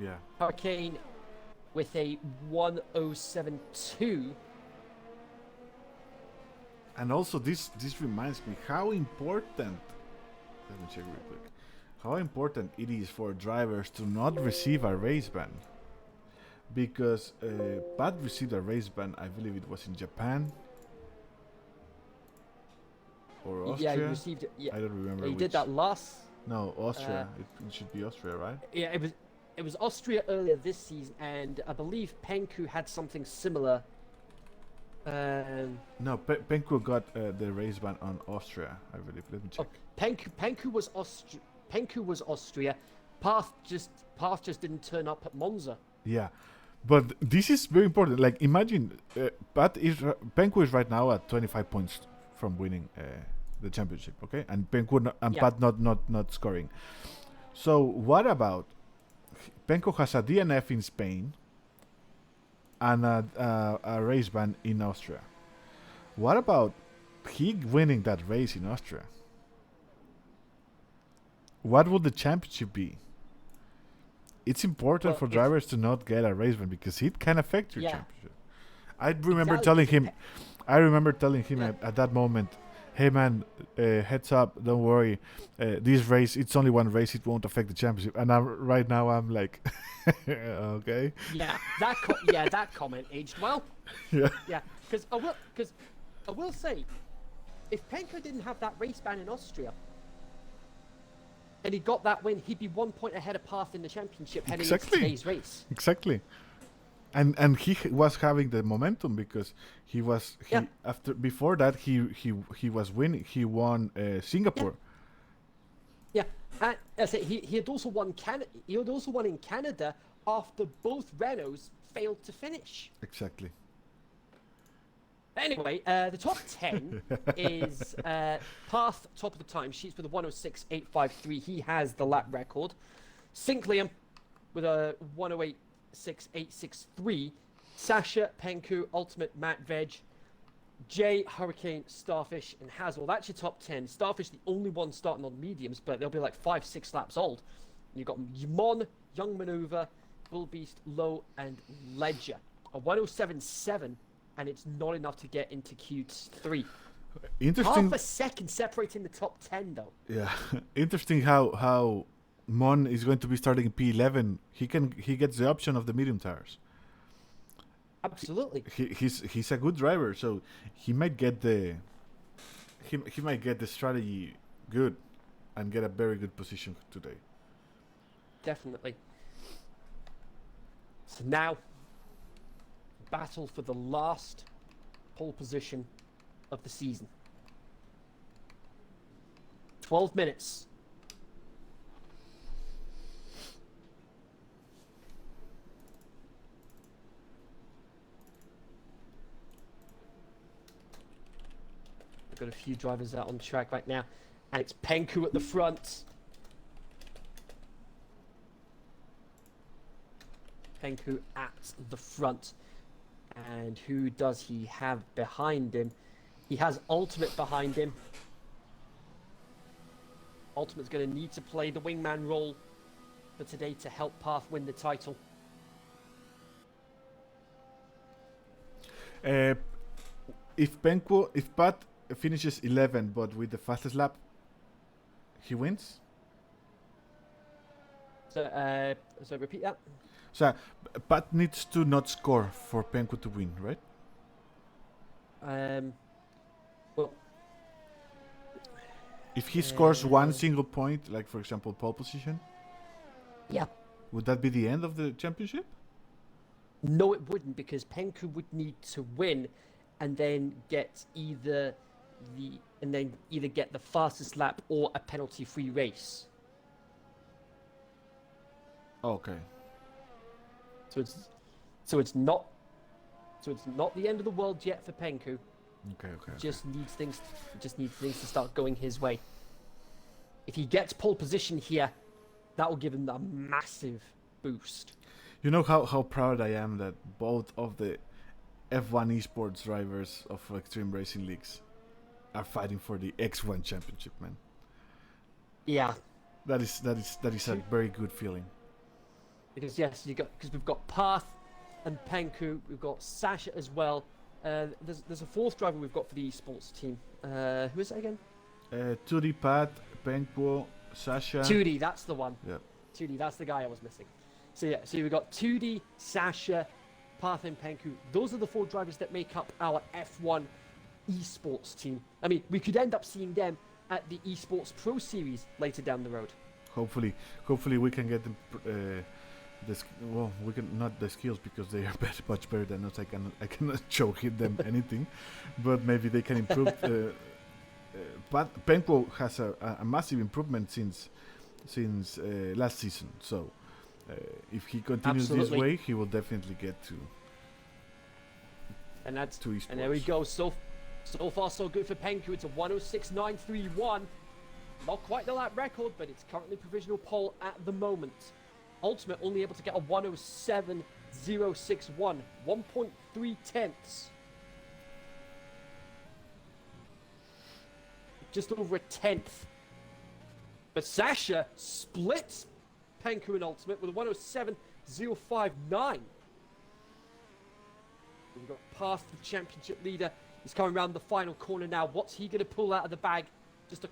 Yeah. Hurricane with a 1072. And also, this reminds me how important. Let me check real quick. How important it is for drivers to not receive a race ban, because Pat received a race ban. I believe it was in Japan or Austria. Yeah, he received it. Yeah, I don't remember. he which. did that last. No, Austria. It should be Austria, right? Yeah, it was Austria earlier this season, and I believe Penku had something similar. No, Penku got the race ban on Austria, I believe. Let me check. Penku was Austria. Path just didn't turn up at Monza. Yeah, but this is very important. Like, imagine Penku is right now at 25 points from winning the championship. Okay, and Penku and Yeah. Pat not scoring. So what about Penku has a DNF in Spain and a race ban in Austria? What about he winning that race in Austria? What would the championship be? It's important Well, for drivers to not get a race ban because it can affect your Yeah. championship. I remember Exactly. telling him Yeah. at that moment, "Hey man, heads up, don't worry. This race, it's only one race. It won't affect the championship." And right now, I'm like, okay, Yeah, that comment aged well. yeah, Yeah, because I will say, if Penko didn't have that race ban in Austria, and he got that win, he'd be 1 point ahead of Path in the championship heading Exactly. into today's race. exactly. And he was having the momentum because he Yeah. after before that he was winning. He won Singapore. Yeah, and I say he had also won He had also won in Canada after both Renaults failed to finish. Exactly. Anyway, the top 10 is Path, top of the timesheets with a 106.853. He has the lap record. Sinclair with a 108.6863. Sasha, Penku, Ultimate, Matt Veg, Jay, Hurricane, Starfish, and Hazel. That's your top 10. Starfish, the only one starting on mediums, but they'll be like 5-6 laps old. You've got Mon, Young Maneuver, Bull Beast, Low, and Ledger. A 107.7. And it's not enough to get into Q3. Interesting. Half a second separating the top 10, though. Yeah, interesting how Mon is going to be starting in P11. He gets the option of the medium tires. Absolutely. He's a good driver, so he might get the strategy good and get a very good position today. Definitely. So now, battle for the last pole position of the season. 12 minutes. We've got a few drivers out on track right now, and it's Penku at the front. Penku at the front. And who does he have behind him? He has Ultimate behind him. Ultimate's going to need to play the wingman role for today to help Path win the title. If Pat finishes 11 but with the fastest lap, he wins. So repeat that. So Pat needs to not score for Penku to win, right? Well, If he scores one single point, like for example pole position, yeah. would that be the end of the championship? No, it wouldn't, because Penku would need to win, and then get either get the fastest lap or a penalty-free race. Okay. So it's not the end of the world yet for Penku. Okay. Just needs things to start going his way. If he gets pole position here, that will give him a massive boost. You know how proud I am that both of the F1 esports drivers of Extreme Racing Leagues are fighting for the X1 championship, man. Yeah. That is a very good feeling. Because we've got Path and Penku, we've got Sasha as well. There's a fourth driver we've got for the esports team. Who is that again? 2D Pat, Penku, Sasha. 2D, that's the one. Yep. 2D, that's the guy I was missing. So we've got 2D, Sasha, Path and Penku. Those are the four drivers that make up our F1 esports team. I mean, we could end up seeing them at the esports pro series later down the road. Hopefully we can get them. We can not the skills because they are much better than us. I cannot show them anything, but maybe they can improve. But Penku has a massive improvement since last season. So if he continues this way, he will definitely get to. And that's to esports. And there we go. So far so good for Penku. It's a 106.931. Not quite the lap record, but it's currently provisional pole at the moment. Ultimate only able to get a 107.061, 1.3 tenths. Just over a tenth. But Sasha splits Penku in Ultimate with a 107.059. We've got Path, the championship leader. He's coming around the final corner now. What's he going to pull out of the bag? Just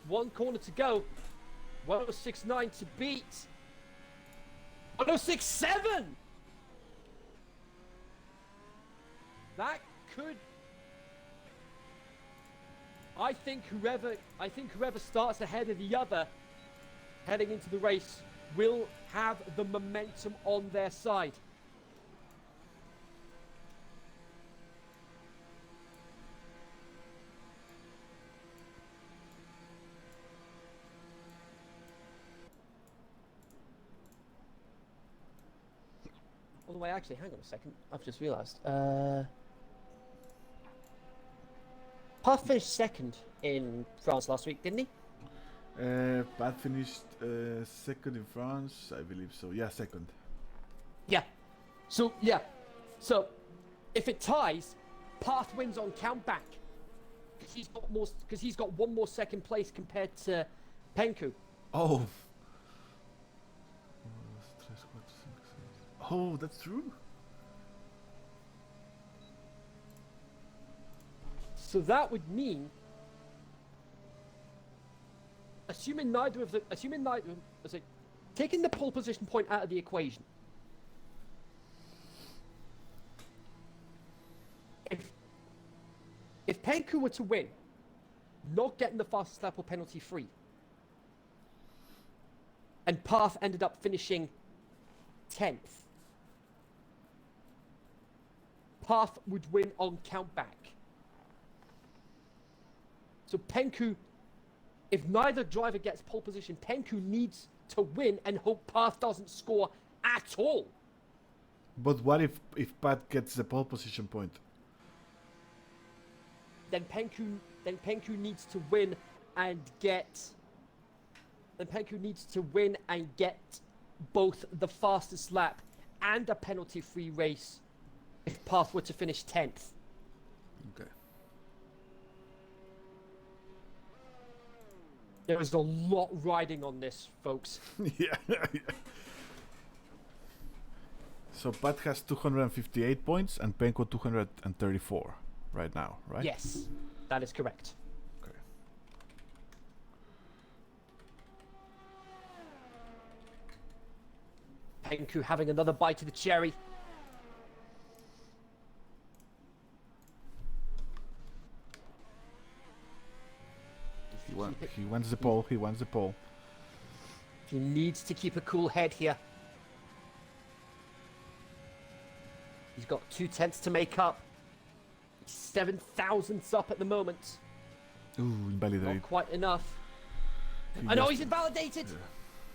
one corner to go. 106.9 to beat. 106.7! That could... I think whoever starts ahead of the other heading into the race will have the momentum on their side. Although actually, hang on a second, I've just realised. Path finished second in France last week, didn't he? Pat finished second in France, I believe so. Yeah, second. Yeah. So if it ties, Path wins on count back. Because he's got one more second place compared to Penku. Oh. Oh, that's true. So that would mean, assuming neither of taking the pole position point out of the equation. If Penku were to win, not getting the fastest lap or penalty free, and Path ended up finishing 10th, Path would win on countback. So Penku, if neither driver gets pole position, Penku needs to win and hope Path doesn't score at all. But what if Pat gets the pole position point? Then Penku needs to win and get. Then Penku needs to win and get both the fastest lap and a penalty-free race if Path were to finish 10th. Okay. There is a lot riding on this, folks. Yeah. So Pat has 258 points and Penku 234 right now, right? Yes, that is correct. Okay. Penku having another bite of the cherry. He wants the pole. He wants the pole. He needs to keep a cool head here. He's got 2/10 to make up. 7 thousandths up at the moment. Ooh, invalidated. Not quite enough. I know he's invalidated. Yeah.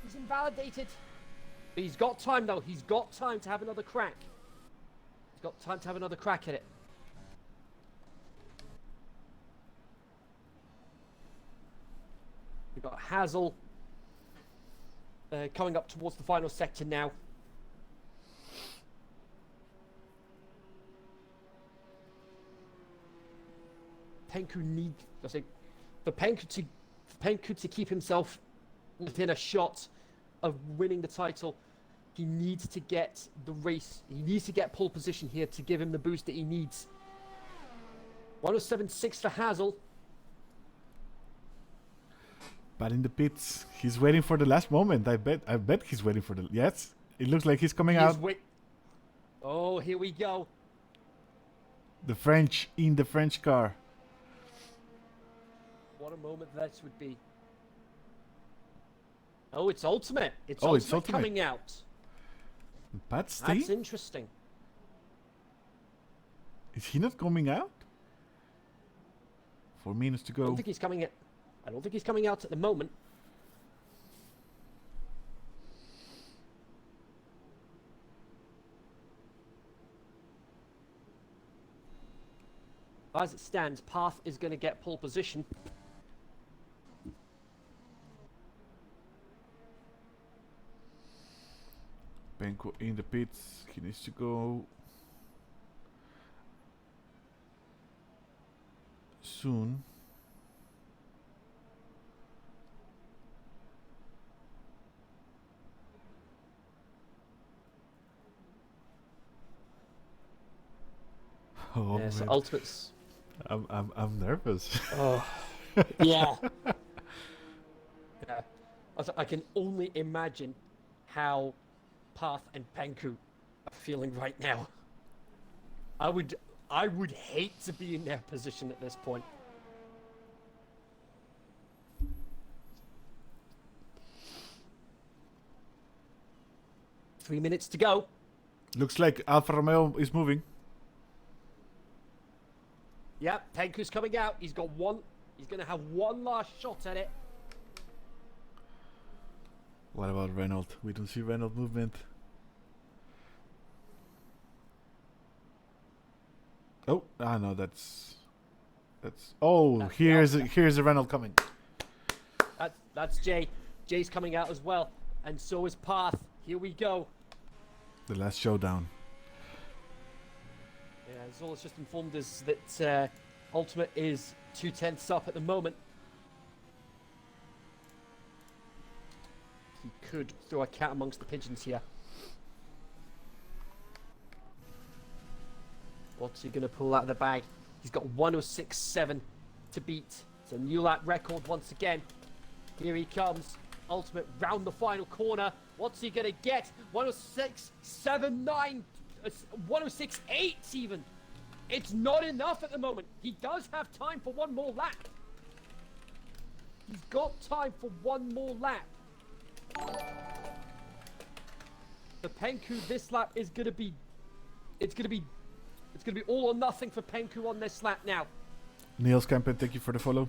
He's invalidated. He's got time, though. He's got time to have another crack. He's got time to have another crack at it. We've got Hazel coming up towards the final sector now. Penku needs, I say, for Penku to keep himself within a shot of winning the title, he needs to get the race. He needs to get pole position here to give him the boost that he needs. 107.6 for Hazel. But in the pits, he's waiting for the last moment. I bet he's waiting for the. Yes, it looks like he's coming out. Oh, here we go. The French in the French car. What a moment this would be. Oh, it's Ultimate. It's Oh, it's Ultimate Ultimate. coming out. Pat Stay? That's interesting. Is he not coming out? 4 minutes to I go. don't think he's coming out. I don't think he's coming out at the moment. As it stands, Path is going to get pole position. Penko in the pits. He needs to go soon. Oh Yes, man, Ultimates. I'm nervous. Oh, yeah. Yeah. I can only imagine how Path and Penku are feeling right now. I would hate to be in their position at this point. Three minutes to go. Looks like Alfa Romeo is moving. Yep, Penku's coming out. He's got one. He's going to have one last shot at it. What about Renault? We don't see Renault movement. Oh, no, that's. Oh, That's here's a Renault coming. That's Jay. Jay's coming out as well, and so is Path. Here we go. The last showdown. Yeah, Zola's just informed us that Ultimate is 2/10 up at the moment. He could throw a cat amongst the pigeons here. What's he going to pull out of the bag? He's got 106.7 to beat. It's a new lap record once again. Here he comes. Ultimate round the final corner. What's he going to get? 106.79. 106.8 even. It's not enough at the moment. He does have time for one more lap. He's got time for one more lap. The Penku this lap is going to be... It's going to be all or nothing for Penku on this lap now. Niels Kempen, thank you for the follow.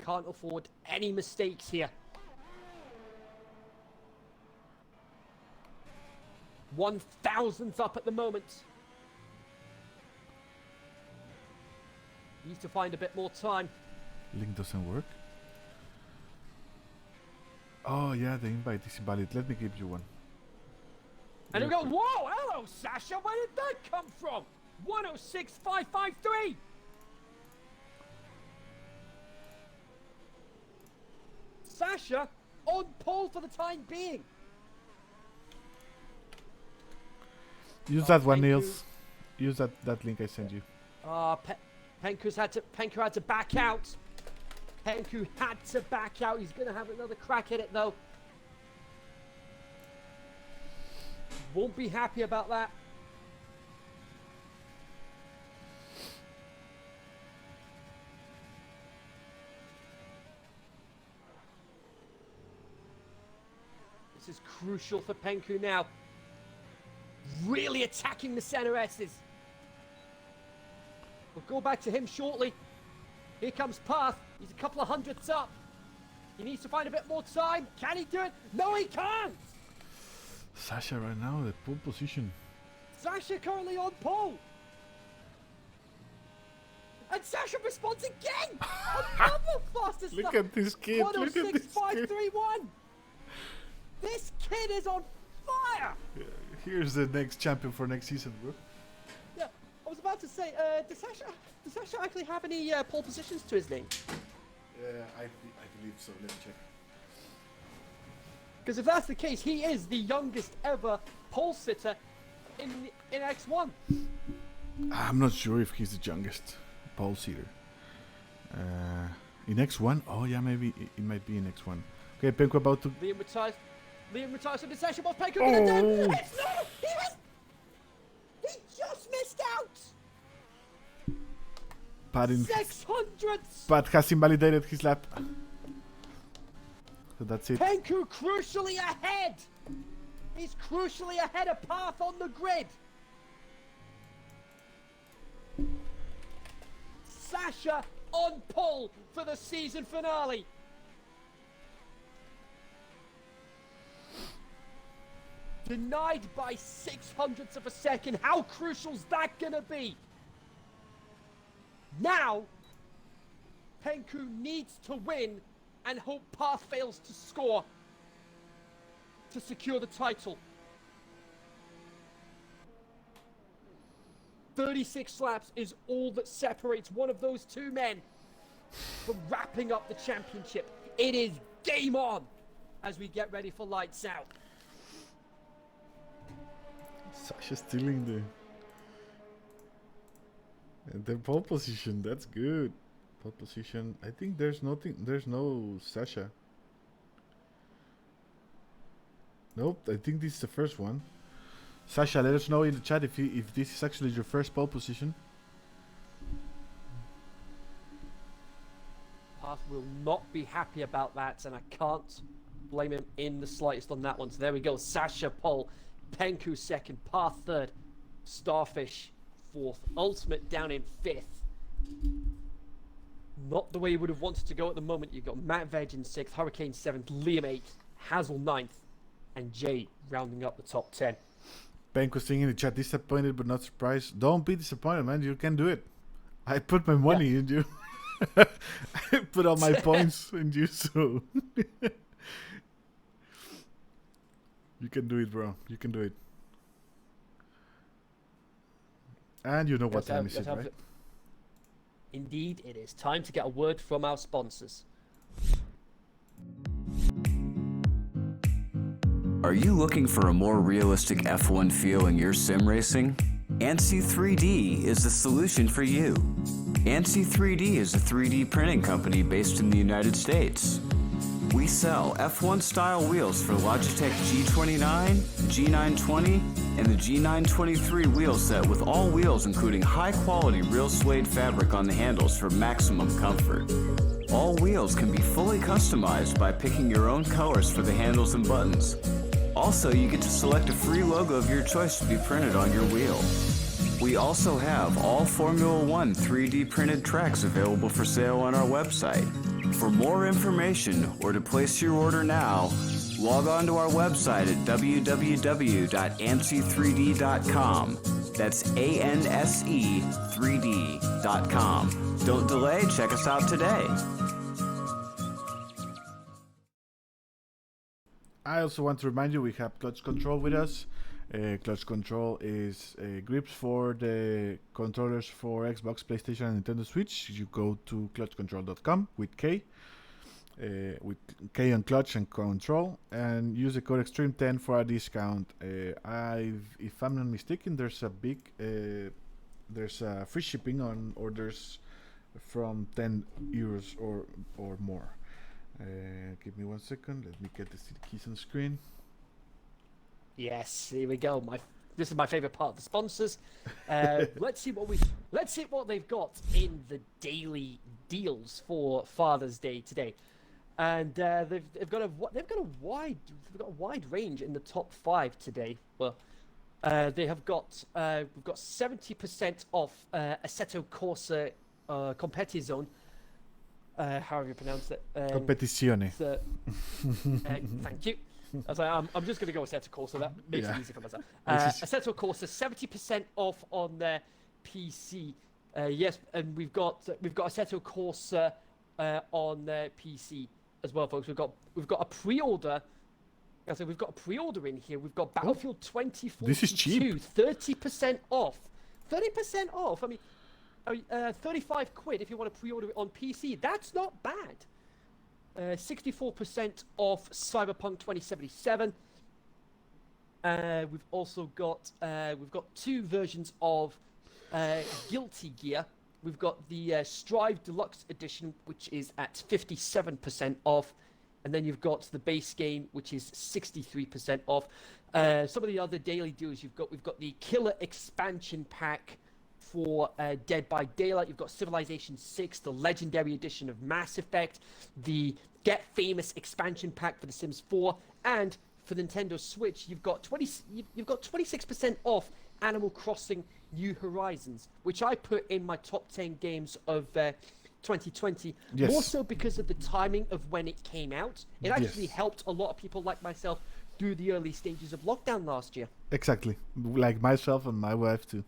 Can't afford any mistakes here. 1,000th up at the moment. Needs to find a bit more time. Link doesn't work. Oh yeah, the invite is invalid. Let me give you one. And we go, whoa, hello, Sasha. Where did that come from? 106.553. Sasha on pole for the time being. Use that one, thank you. Niels. Use that link I sent you. Penku had to back out. Penku had to back out. He's going to have another crack at it, though. Won't be happy about that. This is crucial for Penku now. Really attacking the center S's. We'll go back to him shortly. Here comes Path. He's a couple of hundredths up. He needs to find a bit more time. Can he do it? No, he can't! Sasha right now, the pole position. Sasha currently on pole. And Sasha responds again! Another fastest Look at this kid, look at this kid. 106.531! This kid is on fire! Here's the next champion for next season, bro. Yeah, I was about to say, does Sasha actually have any pole positions to his name? Yeah, I believe so. Let me check. Because if that's the case, he is the youngest ever pole sitter in X1. I'm not sure if he's the youngest pole sitter. In X1? Oh yeah, maybe it might be in X1. Okay, Penko about to... Liam retires from the session. What's Penko gonna do? It's not! He just missed out! Pat, 600ths! Pat has invalidated his lap. So that's it. Penku crucially ahead! He's crucially ahead of Path on the grid! Sasha on pole for the season finale! Denied by 600ths of a second. How crucial's that gonna be? Now, Penku needs to win and hope Path fails to score to secure the title. 36 laps is all that separates one of those two men from wrapping up the championship. It is game on as we get ready for lights out. Sasha stealing the pole position. That's good. Pole position. I think there's no Sasha. Nope, I think this is the first one. Sasha, let us know in the chat if this is actually your first pole position. Path will not be happy about that, and I can't blame him in the slightest on that one. So there we go. Sasha pole, Penku second, Path third, Starfish fourth, Ultimate down in fifth. Not the way you would have wanted to go at the moment. You've got Matt Veg in sixth, Hurricane seventh, Liam eighth, Hazel ninth, and Jay rounding up the top 10. Penko saying in the chat, disappointed but not surprised. Don't be disappointed, man. You can do it. I put my money in you. I put all my points in you, so you can do it, bro. You can do it. And you know what time is it, right? Indeed, it is time to get a word from our sponsors. Are you looking for a more realistic F1 feel in your sim racing? ANSI 3D is the solution for you. ANSI 3D is a 3D printing company based in the United States. We sell F1 style wheels for Logitech G29, G920, and the G923 wheel set with all wheels including high quality real suede fabric on the handles for maximum comfort. All wheels can be fully customized by picking your own colors for the handles and buttons. Also, you get to select a free logo of your choice to be printed on your wheel. We also have all Formula One 3D printed tracks available for sale on our website. For more information or to place your order now, log on to our website at www.ansi3d.com. That's ANSE3D.com. Don't delay, check us out today. I also want to remind you we have Clutch Control with us. Clutch Control is grips for the controllers for Xbox, PlayStation, and Nintendo Switch. You go to clutchcontrol.com with K on Clutch and Control, and use the code Extreme10 for a discount. If I'm not mistaken, there's a free shipping on orders from €10 or more. Give me 1 second. Let me get the keys on the screen. Yes, here we go. This is my favorite part of the sponsors. Let's see what they've got in the daily deals for Father's Day today, and they've got a wide range in the top 5 today. Well, they have got we've got 70% off Assetto Corsa Competizione however you pronounce it. Competizione. So, thank you. I was like, I'm just going to go with Assetto Corsa. That makes it easy for myself. Assetto Corsa, 70% off on their PC. Yes, and we've got Assetto Corsa on PC as well, folks. We've got a pre-order. I said we've got a pre-order in here. We've got Battlefield 2042. This is cheap. 30% off. 30% off. I mean, 35 quid if you want to pre-order it on PC. That's not bad. 64% off Cyberpunk 2077. We've also got two versions of Guilty Gear. We've got the Strive Deluxe Edition, which is at 57% off, and then you've got the base game, which is 63% off. Some of the other daily deals we've got the Killer Expansion Pack for Dead by Daylight. You've got Civilization 6, the Legendary Edition of Mass Effect, the Get Famous Expansion Pack for The Sims 4, and for Nintendo Switch, you've got 26% off Animal Crossing New Horizons, which I put in my top 10 games of 2020. Yes. More so because of the timing of when it came out. It actually helped a lot of people like myself through the early stages of lockdown last year. Exactly. Like myself and my wife too.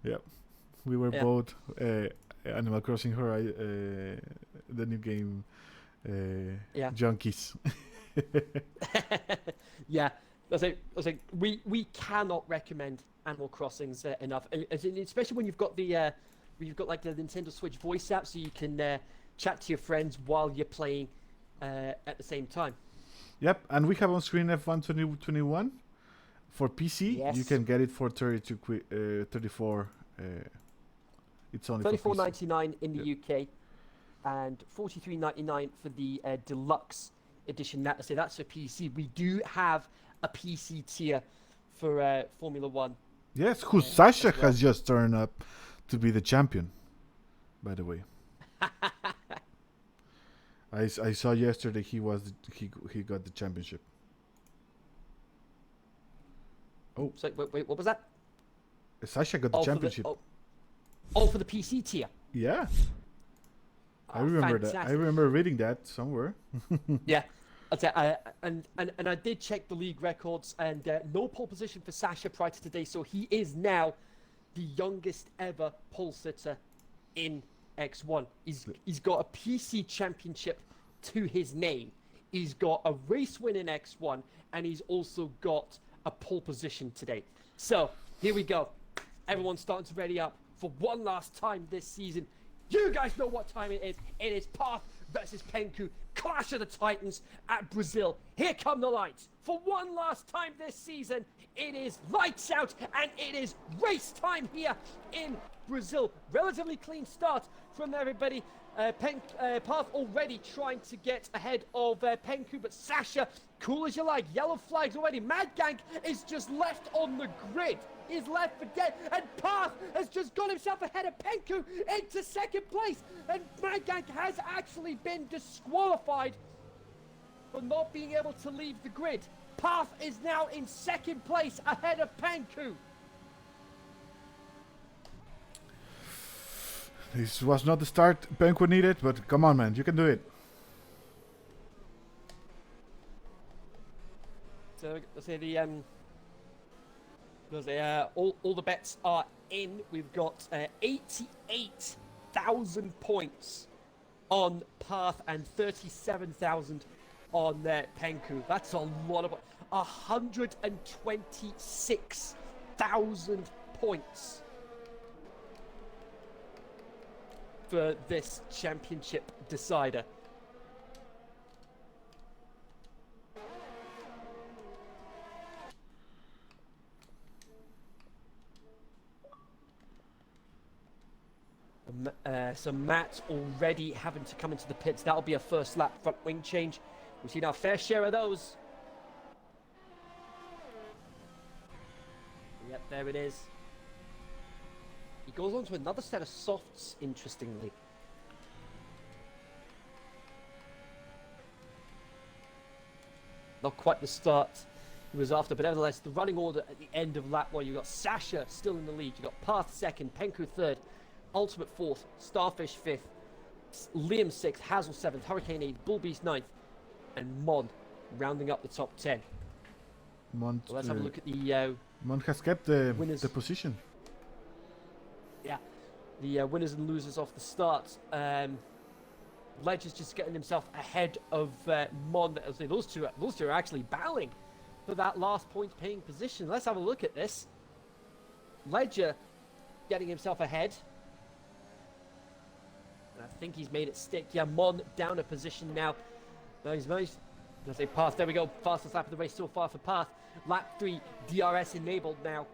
Yeah. We were both Animal Crossing Horizon, the new game junkies. Yeah. I was like, we cannot recommend Animal Crossings enough, especially when you've got the like the Nintendo Switch voice app, so you can chat to your friends while you're playing at the same time. Yep, and we have on screen F1 2021 for PC. Yes. You can get it for 34. It's only $34.99 in the UK, and $43.99 for the deluxe edition. That's for PC. We do have a PC tier for Formula One. Yes, who Sasha has just turned up to be the champion, by the way. I saw yesterday he got the championship. Oh, so wait, what was that? Sasha got the championship. For the PC tier. Yeah. I remember fantastic. that. I remember reading that somewhere. Yeah. And I did check the league records, and no pole position for Sasha prior to today, so he is now the youngest ever pole sitter in X1. He's got a PC championship to his name. He's got a race win in X1, and he's also got a pole position today. So here we go. Everyone's starting to ready up for one last time this season. You guys know what time it is. It is Path versus Penku, Clash of the Titans at Brazil. Here come the lights. For one last time this season, it is lights out and it is race time here in Brazil. Relatively clean start from everybody. Path already trying to get ahead of Penku, but Sasha, cool as you like, yellow flags already. Mad Gang is just left on the grid. Is left for dead, and Path has just got himself ahead of Penku into second place, and Mad Gang has actually been disqualified for not being able to leave the grid. Path is now in second place ahead of Penku. This was not the start Penku needed, but come on, man, you can do it. So let's say all the bets are in. We've got 88,000 points on Path and 37,000 on Penku. That's a lot of 126,000 points for this championship decider. So Matt already having to come into the pits. That'll be a first lap front wing change. We've seen our fair share of those. Yep, there it is. He goes on to another set of softs, interestingly. Not quite the start he was after, but nevertheless, the running order at the end of lap 1, you've got Sasha still in the lead. You've got Path second, Penku third, Ultimate fourth, Starfish fifth, Liam 6th, Hazel 7th, Hurricane 8th, Bullbeast 9th, and Mon rounding up the top 10. Mont, So let's have a look at the Mont has kept the position. Yeah, the winners and losers off the start. Ledger's just getting himself ahead of Mon. I'll say those two are actually battling for that last point-paying position. Let's have a look at this. Ledger getting himself ahead. And I think he's made it stick. Yeah, Mon down a position now. He's managed. Let's say Path. There we go. Fastest lap of the race so far for Path. Lap 3, DRS enabled now.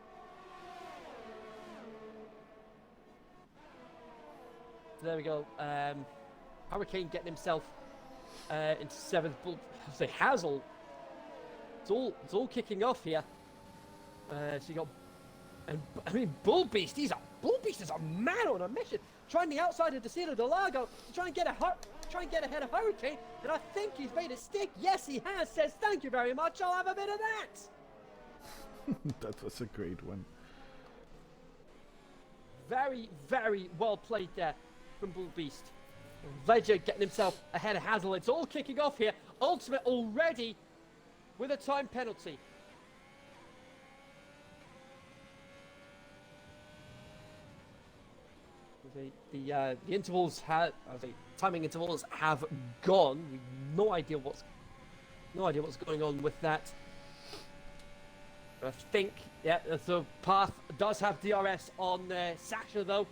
So there we go. Hurricane getting himself into 7th. Say Hazel. It's all kicking off here. So you got, and I mean Bullbeast. Bullbeast is a man on a mission, trying the outside of Desierto del Lago to try and get ahead of Hurricane. And I think he's made it stick. Yes, he has. Says thank you very much. I'll have a bit of that. That was a great one. Very, very well played there from Bullbeast. Ledger getting himself ahead of Hazel. It's all kicking off here. Ultimate already with a time penalty. The intervals have the timing intervals have gone. We've no idea what's going on with that. I think so. Path does have DRS on Sasha though.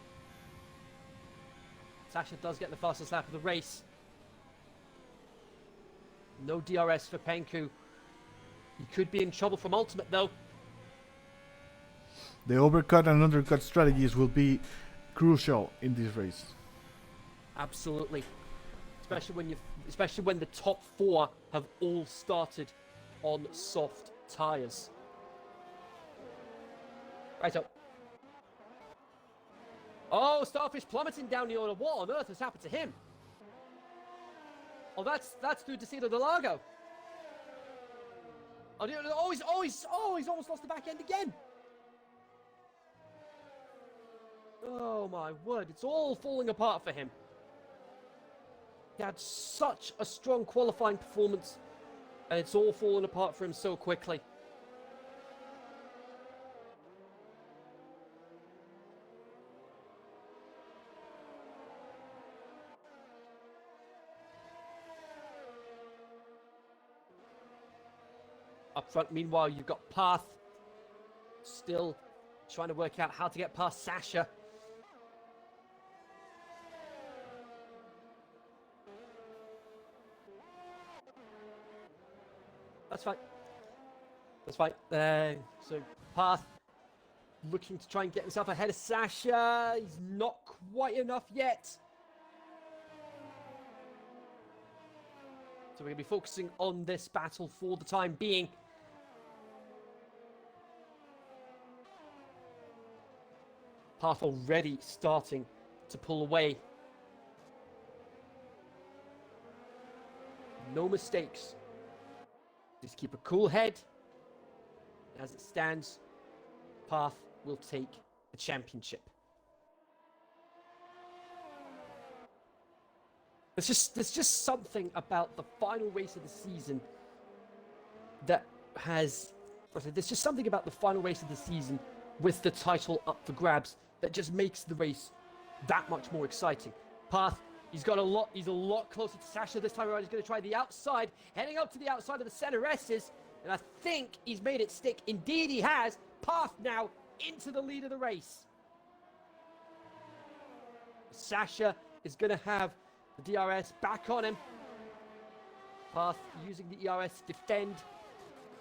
Sasha does get the fastest lap of the race. No DRS for Penku. He could be in trouble from Ultimate though. The overcut and undercut strategies will be crucial in this race. Absolutely, especially when the top 4 have all started on soft tires. Right up. Oh, Starfish plummeting down the order. What on earth has happened to him? Oh, that's through Desierto del Lago. Oh, he's almost lost the back end again. Oh my word, it's all falling apart for him. He had such a strong qualifying performance, and it's all fallen apart for him so quickly. Up front, meanwhile, you've got Path still trying to work out how to get past Sasha. That's fine. That's fine. So Path looking to try and get himself ahead of Sasha. He's not quite enough yet. So we're going to be focusing on this battle for the time being. Path already starting to pull away. No mistakes. Just keep a cool head. As it stands, Path will take the championship. There's just something about the final race of the season that has... There's just something about the final race of the season with the title up for grabs that just makes the race that much more exciting. Path, he's a lot closer to Sasha this time around. He's going to try the outside, heading up to the outside of the center S's, and I think he's made it stick. Indeed he has. Path now into the lead of the race. Sasha is going to have the DRS back on him. Path using the ERS to defend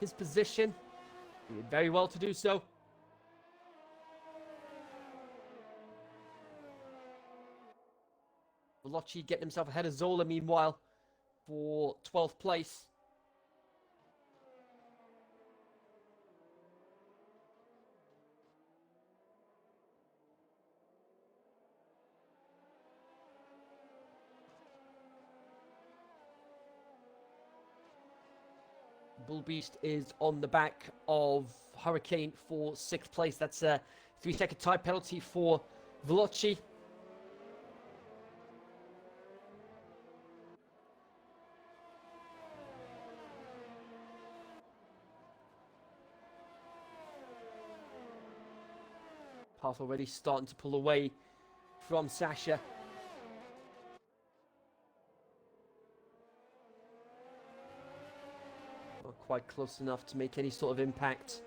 his position. He did very well to do so. Veloci getting himself ahead of Zola, meanwhile, for 12th place. Bullbeast is on the back of Hurricane for 6th place. That's a 3-second time penalty for Veloci. Path already starting to pull away from Sasha. Not quite close enough to make any sort of impact.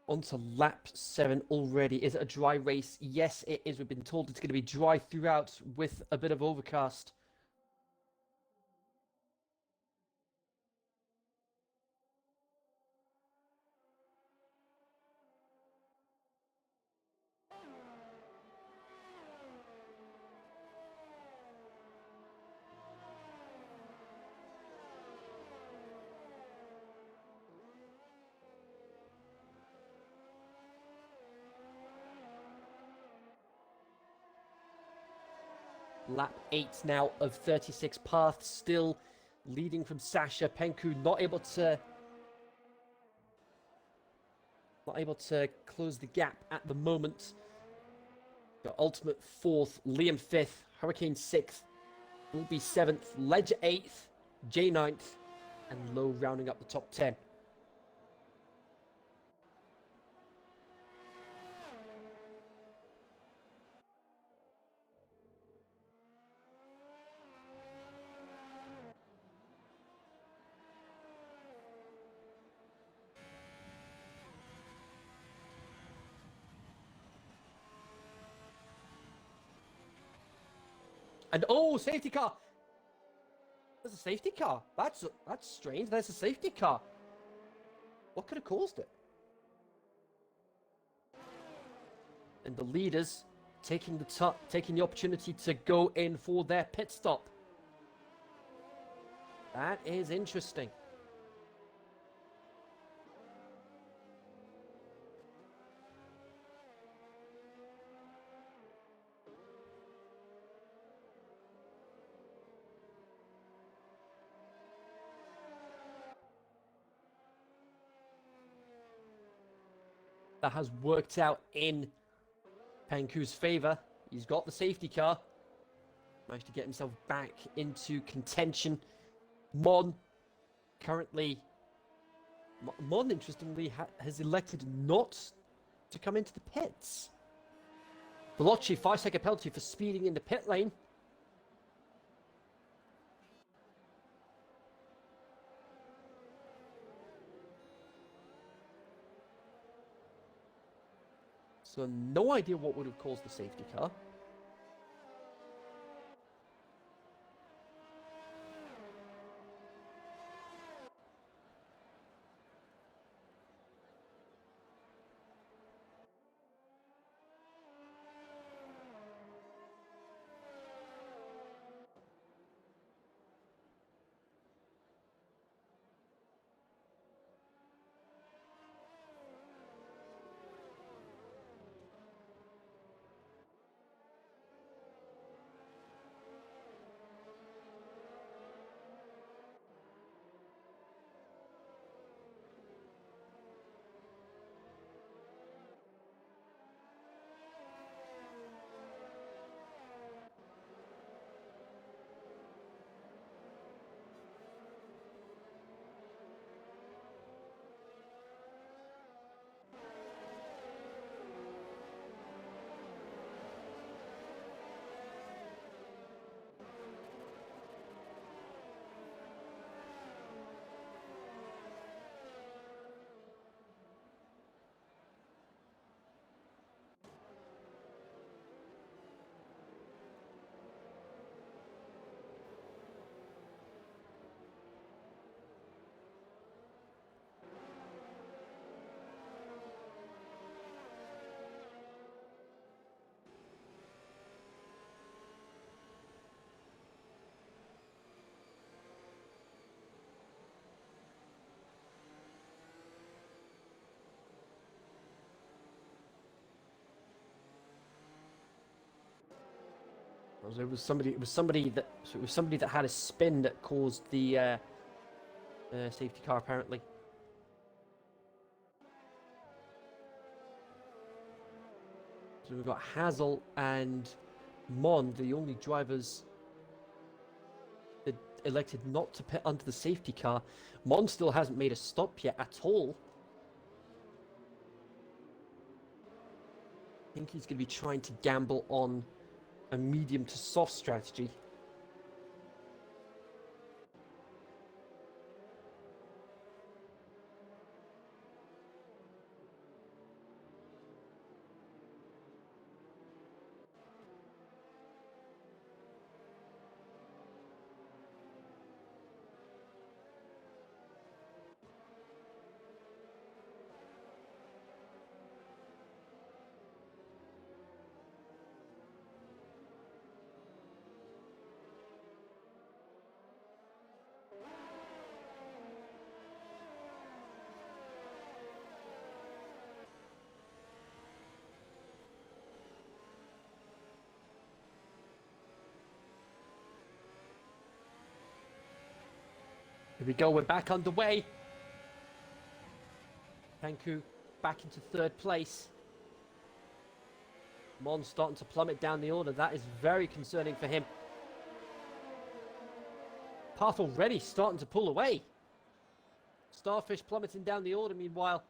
On to lap 7 already. Is it a dry race? Yes, it is. We've been told it's going to be dry throughout with a bit of overcast. Lap 8 now of 36 Path, still leading from Sasha. Penku not able to close the gap at the moment. The Ultimate 4th, Liam 5th, Hurricane 6th, will be 7th, Ledger 8th, J 9th, and Low rounding up the top 10. And oh, safety car! There's a safety car. That's strange. There's a safety car. What could have caused it? And the leaders taking the opportunity to go in for their pit stop. That is interesting. That has worked out in Penku's favor. He's got the safety car. Managed to get himself back into contention. Mon, currently... Mon, interestingly, has elected not to come into the pits. Veloci, 5-second penalty for speeding in the pit lane. So no idea what would have caused the safety car. So it was somebody that had a spin that caused the safety car apparently. So we've got Hazel and Mond, the only drivers that elected not to pit under the safety car. Mond still hasn't made a stop yet at all. I think he's going to be trying to gamble on a medium to soft strategy. Here we go, we're back underway. Panku back into third place. Mon starting to plummet down the order. That is very concerning for him. Path already starting to pull away. Starfish plummeting down the order meanwhile.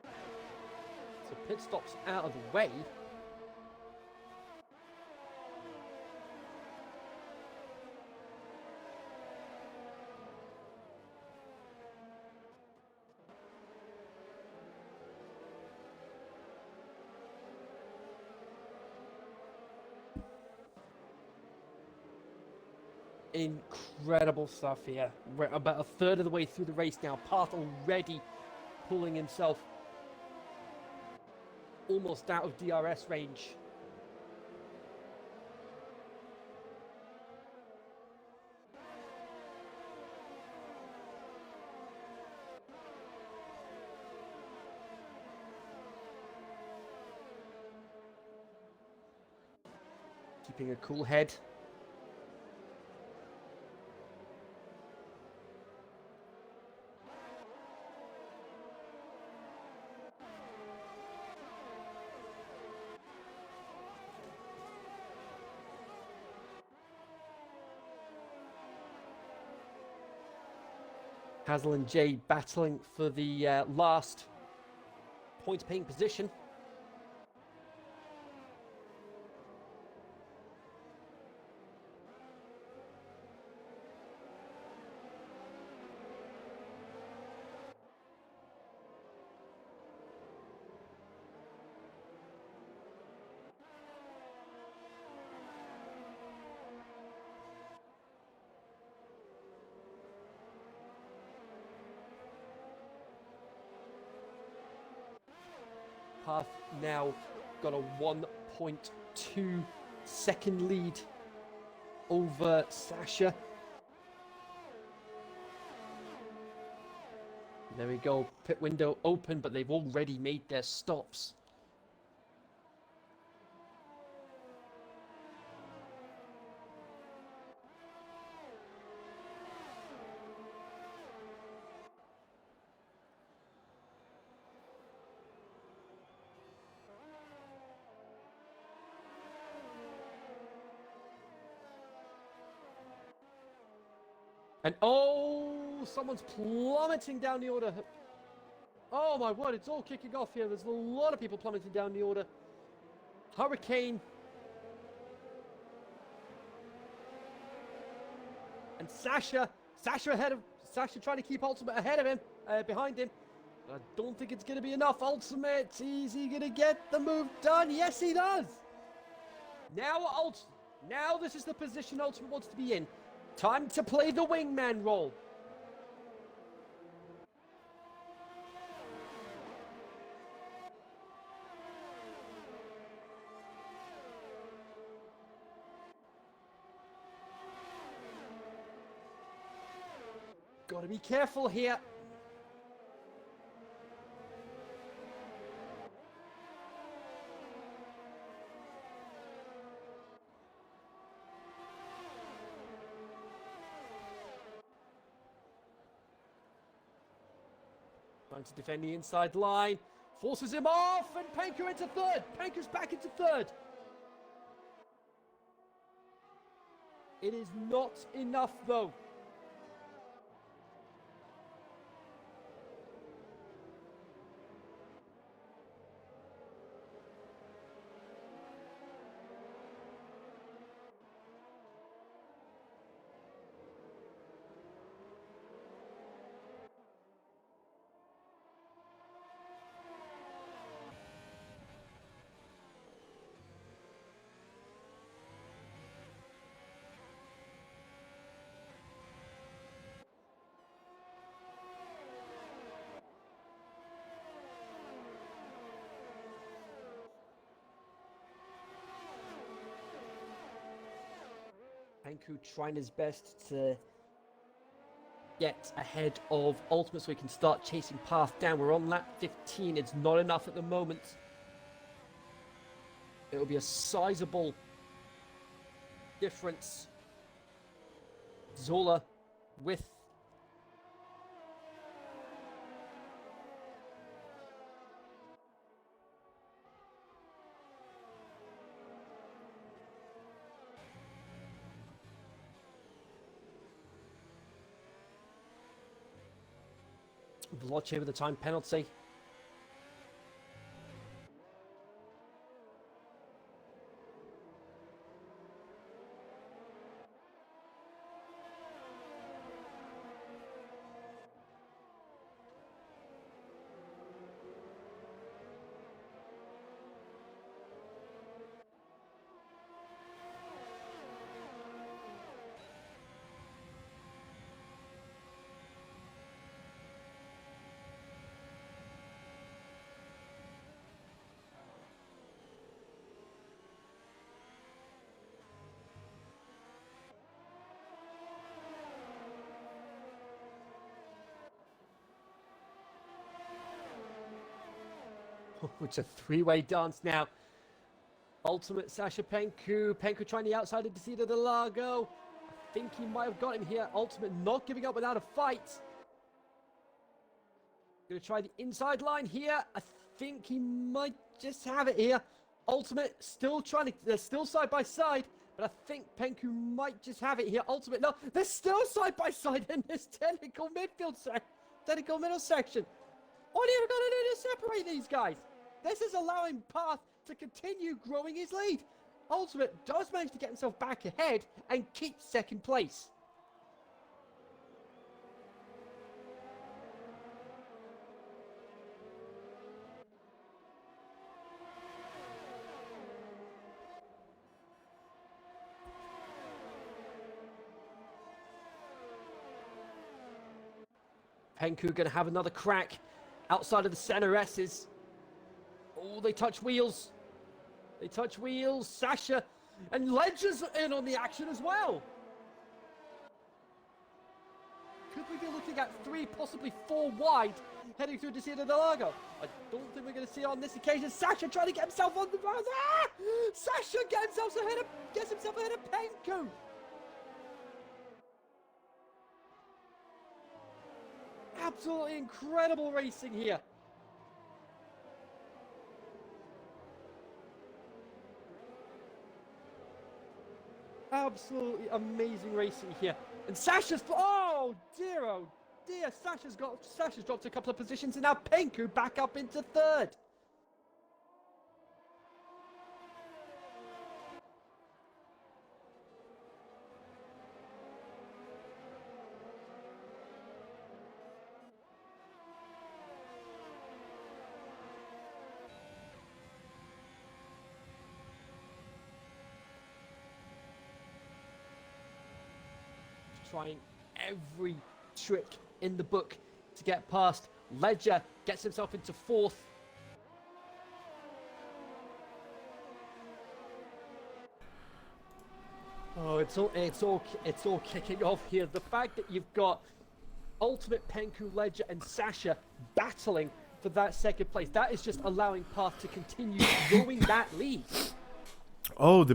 So pit stops out of the way. Incredible stuff here. We're about a third of the way through the race now. Path already pulling himself almost out of DRS range. Keeping a cool head. Hazel and Jay battling for the last point-paying position. Path now got a 1.2 second lead over Sasha. There we go, pit window open, but they've already made their stops. And oh, someone's plummeting down the order. Oh my word, it's all kicking off here. There's a lot of people plummeting down the order. Hurricane. And Sasha trying to keep Ultimate ahead of him, behind him. But I don't think it's going to be enough. Ultimate, is he going to get the move done? Yes, he does. Now this is the position Ultimate wants to be in. Time to play the wingman role. Gotta be careful here. Trying to defend the inside line. Forces him off, and Penku into third. Penku's back into third. It is not enough, though. Penku trying his best to get ahead of Ultimate so he can start chasing Path down. We're on lap 15. It's not enough at the moment. It'll be a sizable difference. Zola with Veloce with the time penalty. It's a three-way dance now. Ultimate Sasha Penku. Penku trying the outside of Desida Del Lago. I think he might have got him here. Ultimate not giving up without a fight. Gonna try the inside line here. I think he might just have it here. Ultimate still trying to, they're still side by side, but I think Penku might just have it here. Ultimate, no, they're still side by side in this technical middle section. What are you gonna do to separate these guys? This is allowing Path to continue growing his lead. Ultimate does manage to get himself back ahead and keep second place. Penku gonna have another crack outside of the center S's. Oh, they touch wheels. They touch wheels. Sasha and Ledger's in on the action as well. Could we be looking at 3, possibly 4 wide heading through Desida Del Lago? I don't think we're going to see it on this occasion. Sasha trying to get himself on the ground. Ah! Sasha gets himself ahead of Penku. Absolutely incredible racing here. Absolutely amazing racing here. And Sasha's, oh dear, Sasha's dropped a couple of positions, and now Penku back up into third. Trying every trick in the book to get past. Ledger gets himself into fourth. Oh, it's all kicking off here. The fact that you've got Ultimate, Penku, Ledger, and Sasha battling for that second place, that is just allowing Path to continue growing that lead. Oh, the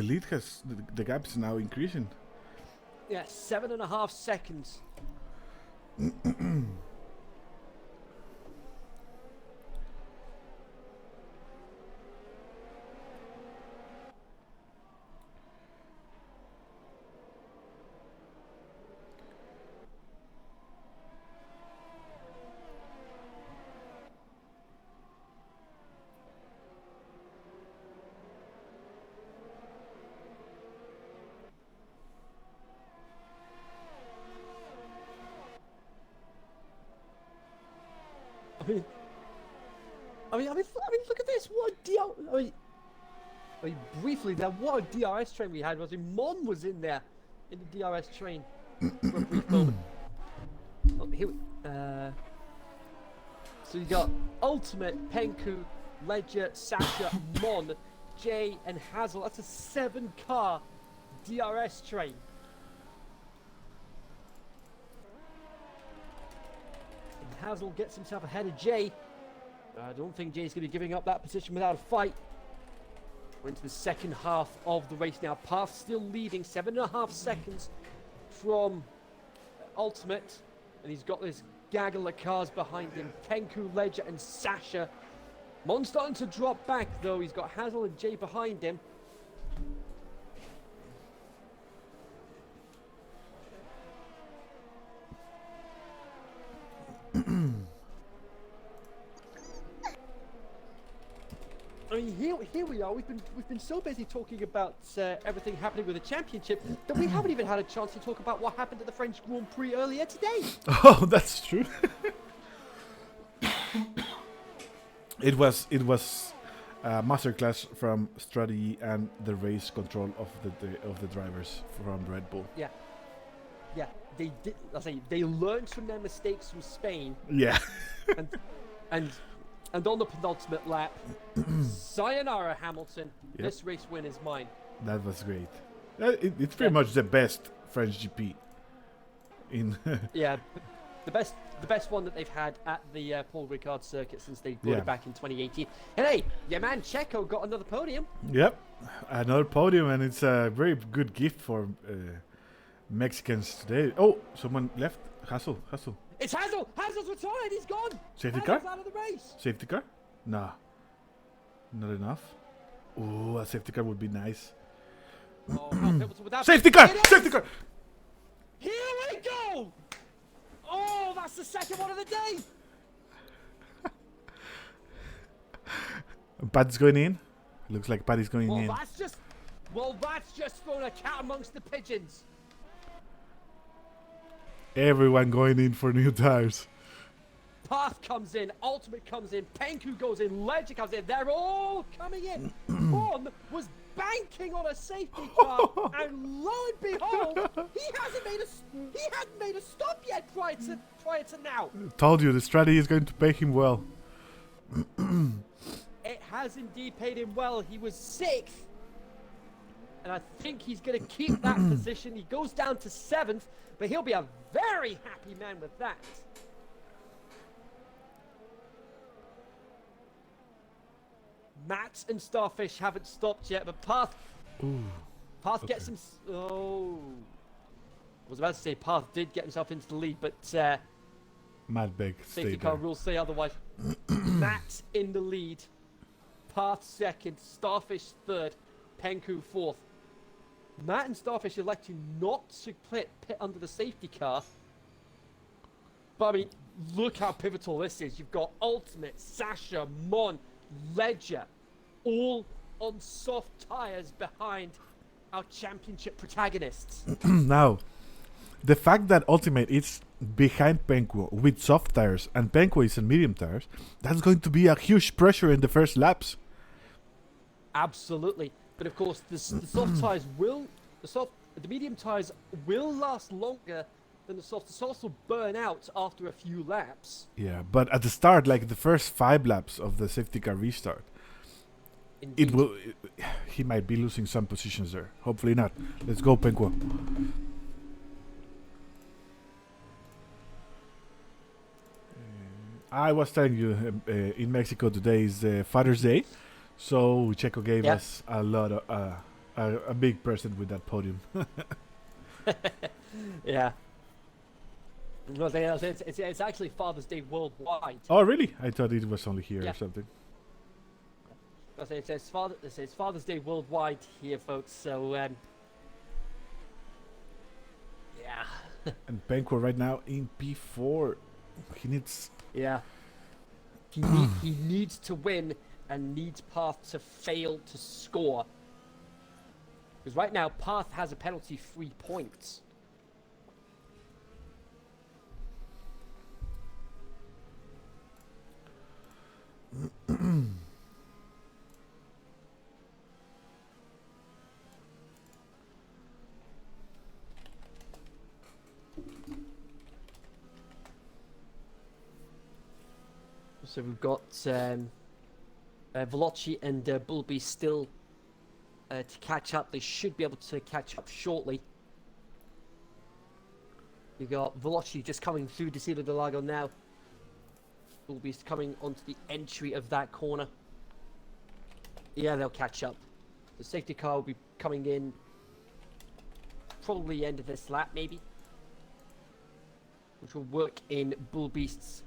lead has the gap is now increasing. Yeah, 7.5 seconds. look at this. What a I mean, briefly there, what a DRS train we had. Mon was in there, in the DRS train for a brief moment. Oh, so you got Ultimate, Penku, Ledger, Sasha, Mon, Jay, and Hazel. That's a 7-car DRS train. And Hazel gets himself ahead of Jay. I don't think Jay's going to be giving up that position without a fight. We're into the second half of the race now. Path still leading, 7.5 seconds from Ultimate. And he's got this gaggle of cars behind him. Penku, Ledger, and Sasha. Mon's starting to drop back, though. He's got Hazel and Jay behind him. I mean, here we are. We've been so busy talking about everything happening with the championship that we haven't even had a chance to talk about what happened at the French Grand Prix earlier today. Oh, that's true. It was a masterclass from strategy and the race control of the drivers from Red Bull. Yeah, they did. They learned from their mistakes from Spain. Yeah. And on the penultimate lap, sayonara Hamilton. Yep. This race win is mine. That was great. It's pretty much the best French GP. Yeah, the best one that they've had at the Paul Ricard circuit since they brought it back in 2018. And hey, your man Checo got another podium. Yep, another podium, and it's a very good gift for Mexicans today. Oh, someone left. Hassel. It's Hazel. Hazel's retired. He's gone. Safety Hazel's car? out of the race. Safety car? Nah, not enough. Oh, a safety car would be nice. Oh, how pivotal would that Safety be? car! It is! Safety car! Here we go! Oh, that's the second one of the day. Pat's going in. Looks like Pat is going in. That's just thrown a cat amongst the pigeons. Everyone going in for new tires. Path comes in, Ultimate comes in, Penku goes in, Ledger comes in. They're all coming in. Mon was banking on a safety car, and lo and behold, he hadn't made a stop yet prior to now. Told you the strategy is going to pay him well. It has indeed paid him well. He was 6th, and I think he's going to keep that position. He goes down to 7th, but he'll be a very happy man with that. Matt and Starfish haven't stopped yet, but Path gets him. Oh, I was about to say Path did get himself into the lead, but Matt Beck safety stayed car there. rules say otherwise. Matt in the lead, Path 2nd, Starfish 3rd, Penku 4th. Matt and Starfish electing not to pit under the safety car. But I mean, look how pivotal this is. You've got Ultimate, Sasha, Mon, Ledger, all on soft tires behind our championship protagonists. Now, the fact that Ultimate is behind Penku with soft tires and Penku is on medium tires, that's going to be a huge pressure in the first laps. Absolutely. But of course, the soft tires the medium tires will last longer than the soft. The softs will burn out after a few laps. Yeah, but at the start, like the first 5 laps of the safety car restart, Indeed. he might be losing some positions there. Hopefully not. Let's go, Penku. I was telling you, in Mexico today is Father's Day, so Checo gave us a lot of a big present with that podium. Yeah. It's actually Father's Day worldwide. Oh, really? I thought it was only here Yeah. or something. It says Father's Day worldwide here, folks. So, yeah. And Penku right now in P4. He needs... Yeah. He needs to win and needs Path to fail to score. Because right now, Path has a penalty 3 points. So we've got Veloci and Bulby still to catch up. They should be able to catch up shortly. You got Veloci just coming through Desilo del Lago now. Bulby's coming onto the entry of that corner. Yeah, they'll catch up. The safety car will be coming in probably end of this lap, maybe, which will work in Bulby's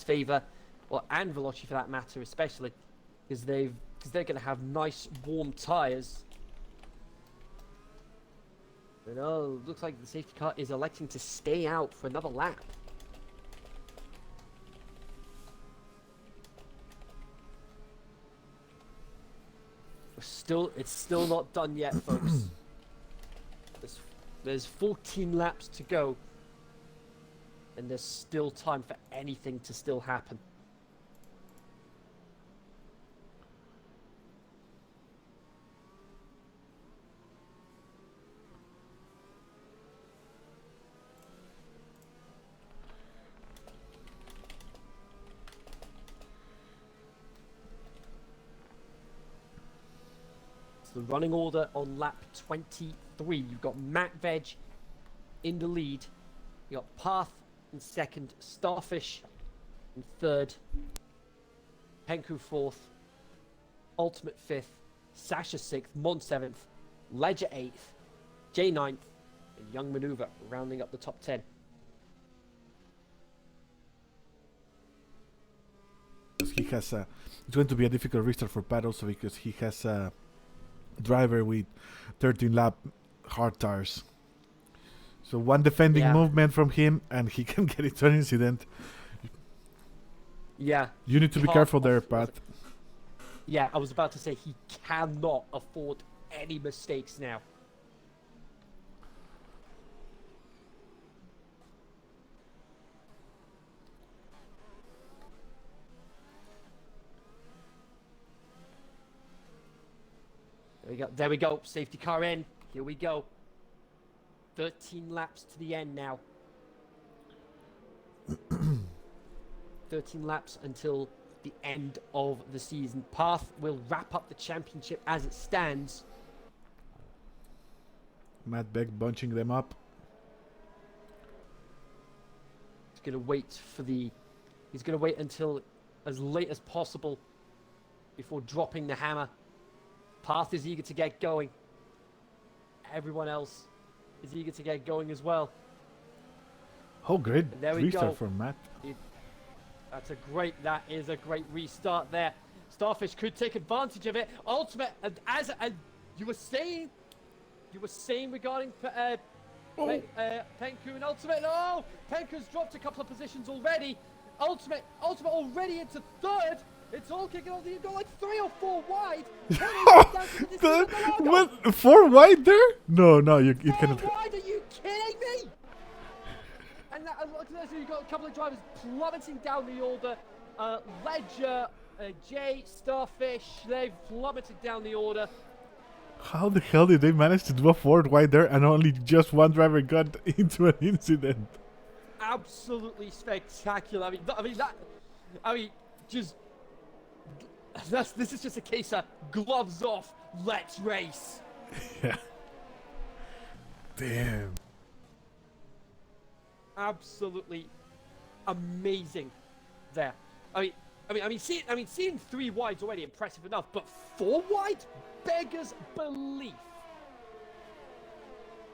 favour, well, and Veloci for that matter, especially because they're going to have nice warm tyres. And looks like the safety car is electing to stay out for another lap. It's still not done yet, folks. There's 14 laps to go, and there's still time for anything to still happen. The running order on lap 23. You've got Matt Veg in the lead. You got Path in second, Starfish in third, Penku fourth, Ultimate fifth, Sasha sixth, Mon seventh, Ledger eighth, Jay ninth, and Young Maneuver rounding up the top 10. He has it's going to be a difficult restart for Pat also because he has a driver with 13 lap hard tires. So one defending movement from him and he can get into an incident. Yeah. You need to be careful there, Pat. Yeah, I was about to say he cannot afford any mistakes now. There we go. Safety car in. Here we go. 13 laps to the end now. 13 laps until the end of the season. Path will wrap up the championship as it stands. Matt Beck bunching them up. He's going to wait for He's going to wait until as late as possible before dropping the hammer. Path is eager to get going. Everyone else is eager to get going as well. Oh, great There we restart go. from Matt. That is a great restart there. Starfish could take advantage of it. Ultimate, and as you were saying regarding Penku and Ultimate. Oh, Penku's dropped a couple of positions already. Ultimate already into third. It's all kicking on. You go like 3 or 4 wide. What? 4 wide there? No, you cannot. 4 wide? Are you kidding me? And look at this. You've got a couple of drivers plummeting down the order. Ledger, Jay, Starfish, they've plummeted down the order. How the hell did they manage to do a 4 wide there and only just one driver got into an incident? Absolutely spectacular. This is just a case of gloves off, let's race. Yeah. Damn. Absolutely amazing there. Seeing 3 wide's already impressive enough, but 4 wide beggars belief.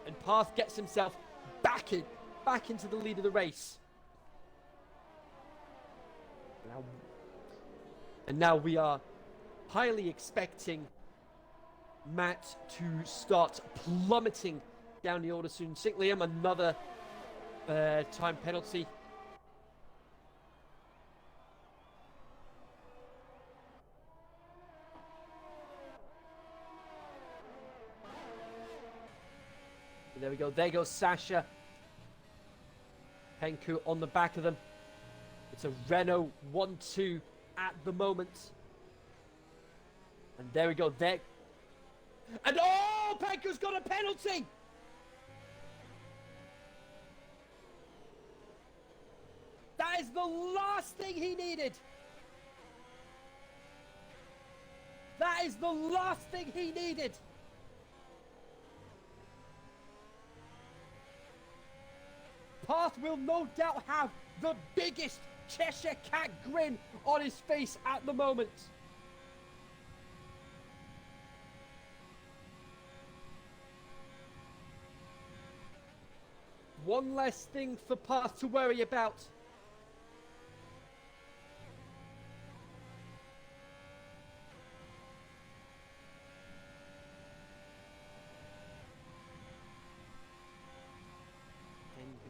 And Path gets himself back into the lead of the race. Now we are highly expecting Matt to start plummeting down the order soon. St. Liam, another time penalty. And there we go. There goes Sasha. Penku on the back of them. It's a Renault 1-2 at the moment. And there we go. There. And oh, Penku's got a penalty. That is the last thing he needed. That is the last thing he needed. Path will no doubt have the biggest Cheshire Cat grin on his face at the moment. One less thing for Path to worry about.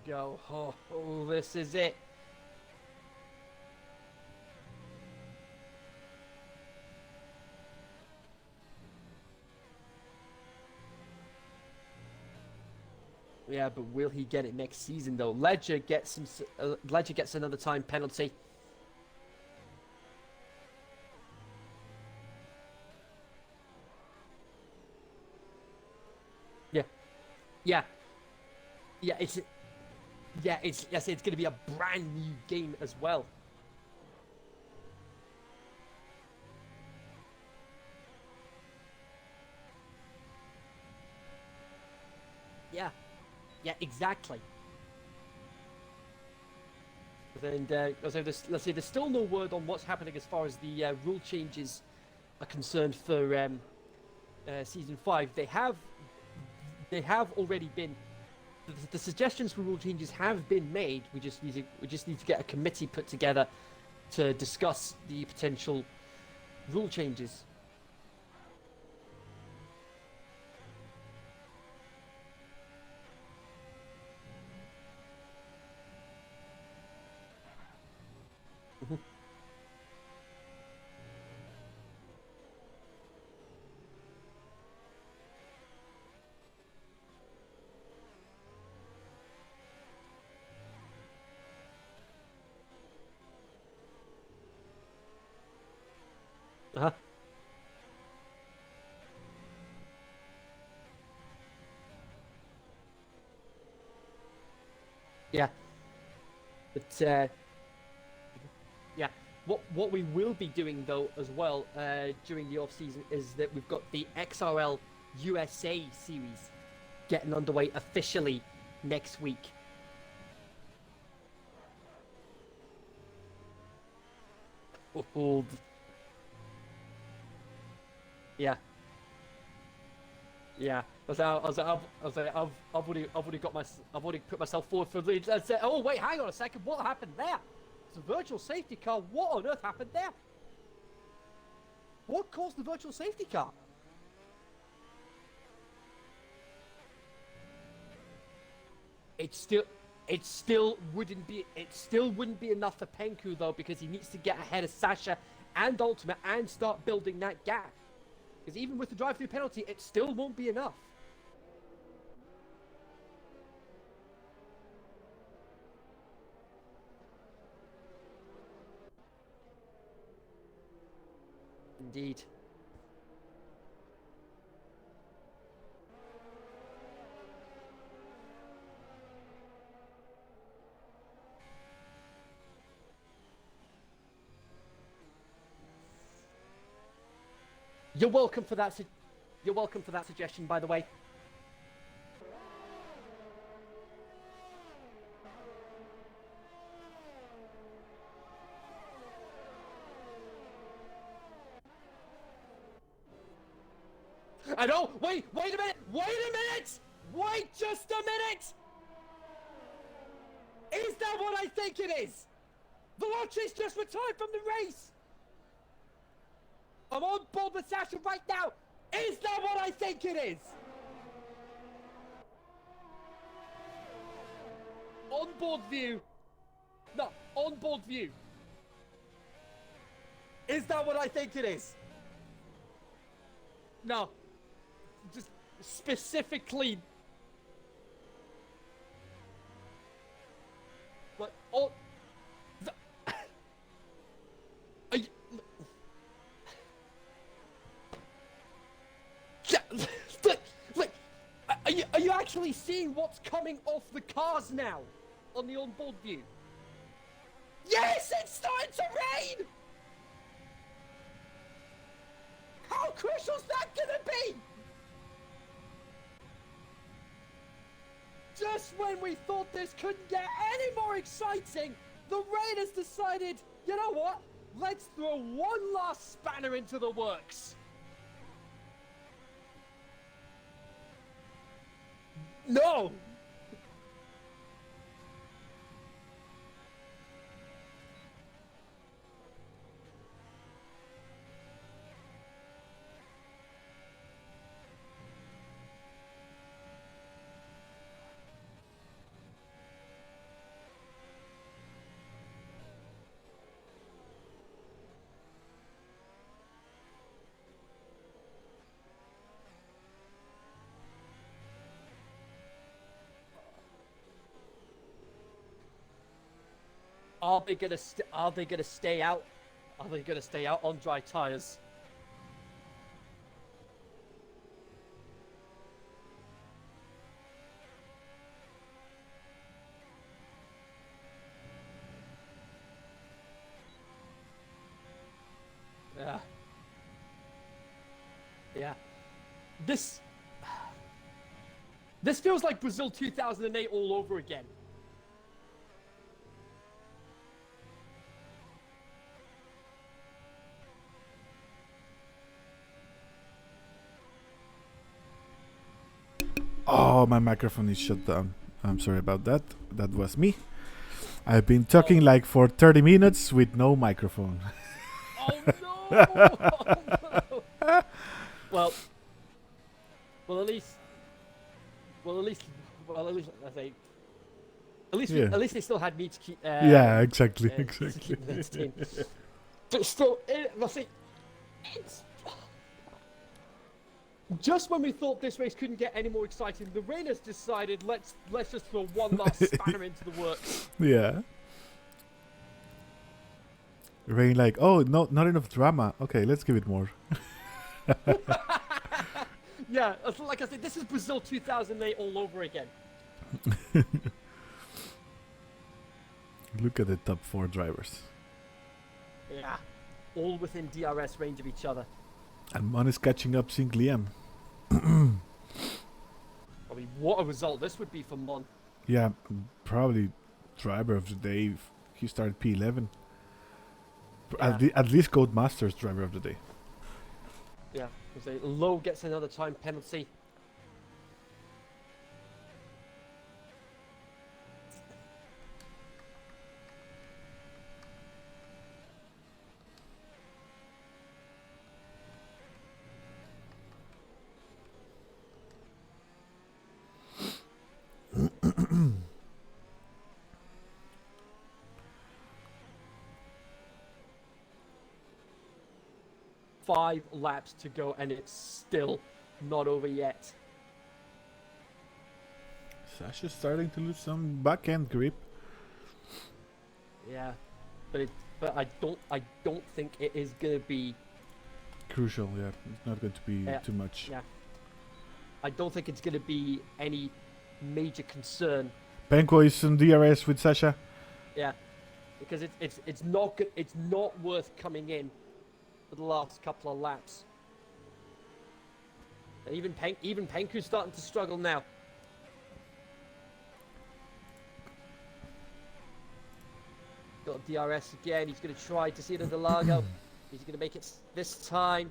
Go. Oh, this is it. Yeah, but will he get it next season though? Ledger gets another time penalty. Yeah. It's going to be a brand new game as well. Yeah, exactly. And so let's say there's still no word on what's happening as far as the rule changes are concerned for season 5. They have already been. The suggestions for rule changes have been made. We just need to get a committee put together to discuss the potential rule changes. Uh-huh. Yeah. But yeah. What we will be doing though as well during the off season is that we've got the XRL USA series getting underway officially next week. Hold. Yeah. I've already put myself forward for the lead. And said, oh wait, hang on a second. What happened there? It's a virtual safety car. What on earth happened there? What caused the virtual safety car? It still wouldn't be enough for Penku though, because he needs to get ahead of Sasha and Ultimate and start building that gap. Because even with the drive-through penalty, it still won't be enough. Indeed. You're welcome for that. You're welcome for that suggestion, by the way. I know. Wait a minute. Wait just a minute. Is that what I think it is? Veloce's just retired from the race. I'm on board with Sasha right now. Is that what I think it is? On board view. No, on board view. Is that what I think it is? No. Just specifically. But oh. Are you actually seeing what's coming off the cars now on the onboard view? Yes, it's starting to rain! How crucial is that gonna be? Just when we thought this couldn't get any more exciting, the rain has decided, you know what? Let's throw one last spanner into the works. No! Are they gonna stay out? Are they gonna stay out on dry tires? Yeah. Yeah. This feels like Brazil 2008 all over again. Oh, my microphone is shut down. I'm sorry about that. That was me. I've been talking like for 30 minutes with no microphone. Oh no! Oh, no. Well, at least I say, Yeah. at least they still had me to keep. Yeah, exactly, to exactly. keep them entertained. But still, I say, it's just when we thought this race couldn't get any more exciting, the rain has decided let's just throw one last spanner into the works. Yeah. Rain like, oh, no, not enough drama. Okay, let's give it more. Yeah, like I said, this is Brazil 2008 all over again. Look at the top 4 drivers. Yeah, all within DRS range of each other. And Mon is catching up Sink Liam. I mean, what a result this would be for Mon. Yeah, probably driver of the day. He started P11. Yeah. At least Codemasters driver of the day. Yeah, because Lowe gets another time penalty. Five laps to go, and it's still not over yet. Sasha's starting to lose some back end grip. Yeah, but I don't think it is gonna be. Crucial, yeah. It's not going to be too much. Yeah, I don't think it's gonna be any major concern. Penko is on DRS with Sasha. Yeah, because it's not worth coming in for the last couple of laps. And even Penku's starting to struggle now. Got DRS again. He's going to try to see it under Largo. He's going to make it this time.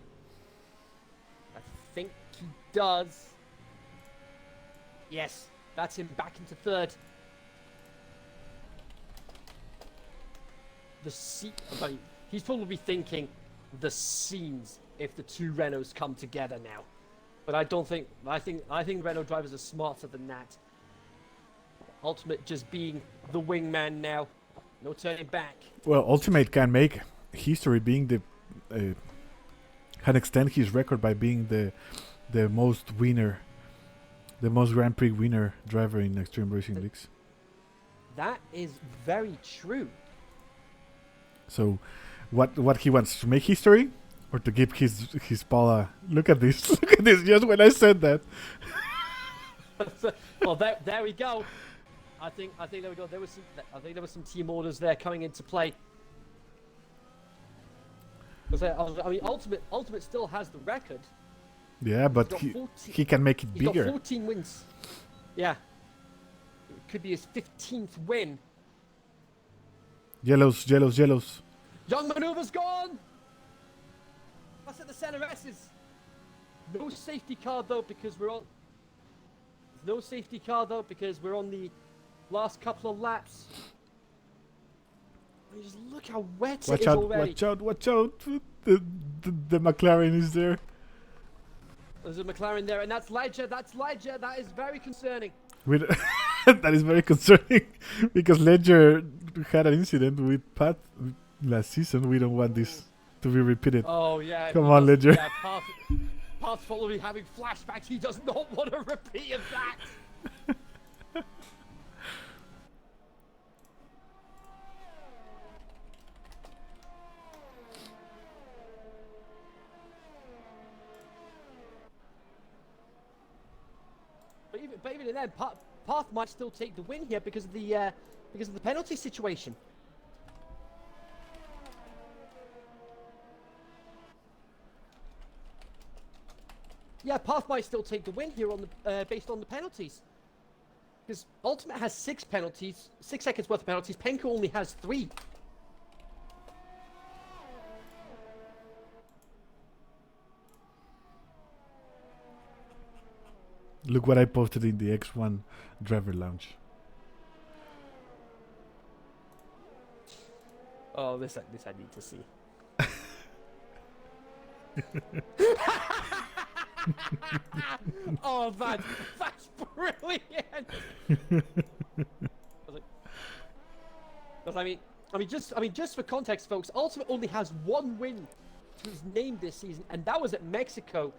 I think he does. Yes, that's him back into third. He's probably thinking the scenes if the two Renaults come together now. But I think Renault drivers are smarter than that. Ultimate just being the wingman now. No turning back. Well, Ultimate can make history being can extend his record by being the most Grand Prix winner driver in Extreme Racing Leagues. That is very true. So, what he wants to make history, or to give his Paula? Look at this! Look at this! Just when I said that. Well, there we go. I think there we go. I think there was some team orders there coming into play. I mean, Ultimate still has the record. Yeah, but got 14 he can make it He's got bigger. 14 wins. Yeah. It could be his 15th win. Yellows. Young Maneuver's gone. That's at the center S's. No safety car though because we're on. There's no safety car though because we're on the last couple of laps. I mean, just look how wet it is already. Watch out! The McLaren is there. There's a McLaren there, and that's Ledger. That is very concerning. That is very concerning because Ledger had an incident with Pat last season. We don't want this to be repeated. Oh yeah. Come on, Ledger. Yeah, Path's probably having flashbacks. He does not want a repeat of that. But even then, Path might still take the win here because of the penalty situation. Yeah, Path might still take the win here on the based on the penalties. Because Ultimate has 6 penalties, 6 seconds worth of penalties. Penko only has 3. Look what I posted in the X1 driver lounge. Oh, this I need to see. Oh, that's brilliant. I mean, just for context, folks, Ultimate only has 1 win to his name this season, and that was at Mexico,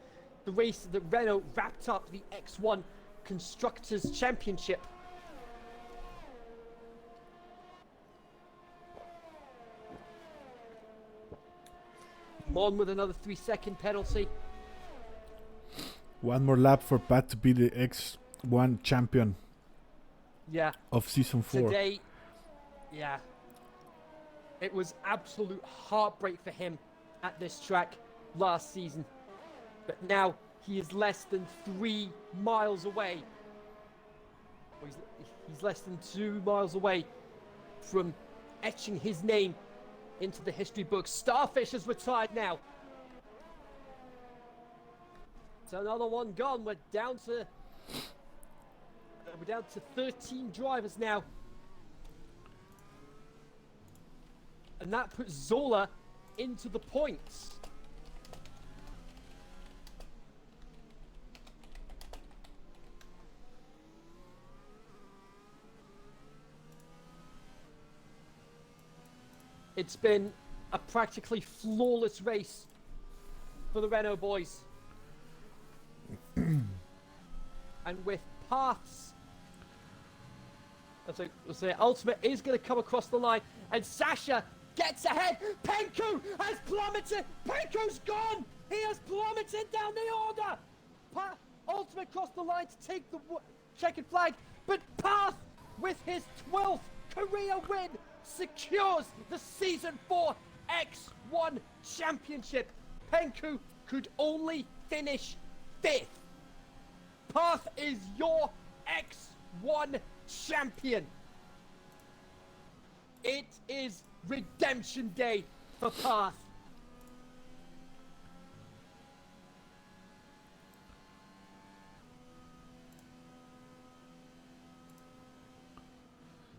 the race that Renault wrapped up the X1 Constructors Championship. Mon with another 3-second penalty. 1 more lap for Pat to be the X1 champion. Yeah. Of season 4. Today, yeah. It was absolute heartbreak for him at this track last season. But now he is less than 3 miles away. He's less than 2 miles away from etching his name into the history books. Starfish has retired now. So another one gone. We're down to 13 drivers now. And that puts Zola into the points. It's been a practically flawless race for the Renault boys. And with Paths, let's say Ultimate is going to come across the line, and Sasha gets ahead. Penko has plummeted. Penko's gone. He has plummeted down the order. Ultimate crossed the line to take the checkered flag, but Path, with his 12th career win, secures the Season 4 X1 Championship. Penko could only finish 5th. Path is your X1 champion. It is redemption day for Path.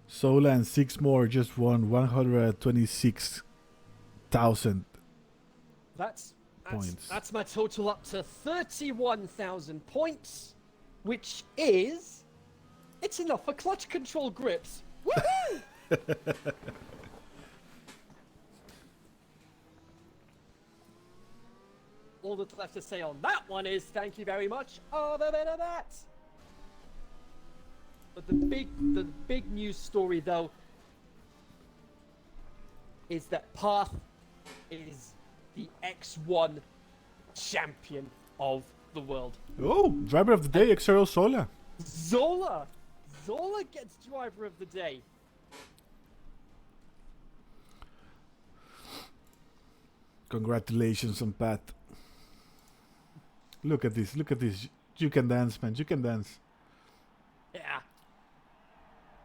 Sola and 6 more just won 126,000 points. That's my total up to 31,000 points, which is... it's enough for clutch control grips. Woohoo! All that's left to say on that one is thank you very much. Other than that. But the big news story though is that Path is the X1 champion of the world. Oh, driver of the day, XRO Sola. Zola! Zola gets driver of the day. Congratulations on Pat. Look at this. Look at this. You can dance, man. You can dance. Yeah.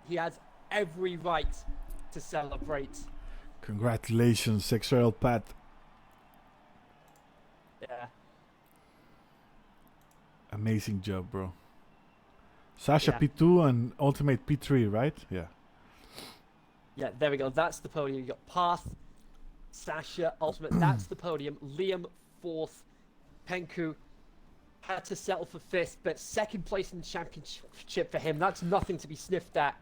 He has every right to celebrate. Congratulations, XRL Pat. Yeah. Amazing job, bro. Sasha Yeah. P2 and Ultimate P3, right? Yeah. Yeah, there we go. That's the podium. You got Path, Sasha, Ultimate. That's the podium. Liam, 4th. Penku had to settle for 5th, but 2nd place in the championship for him. That's nothing to be sniffed at.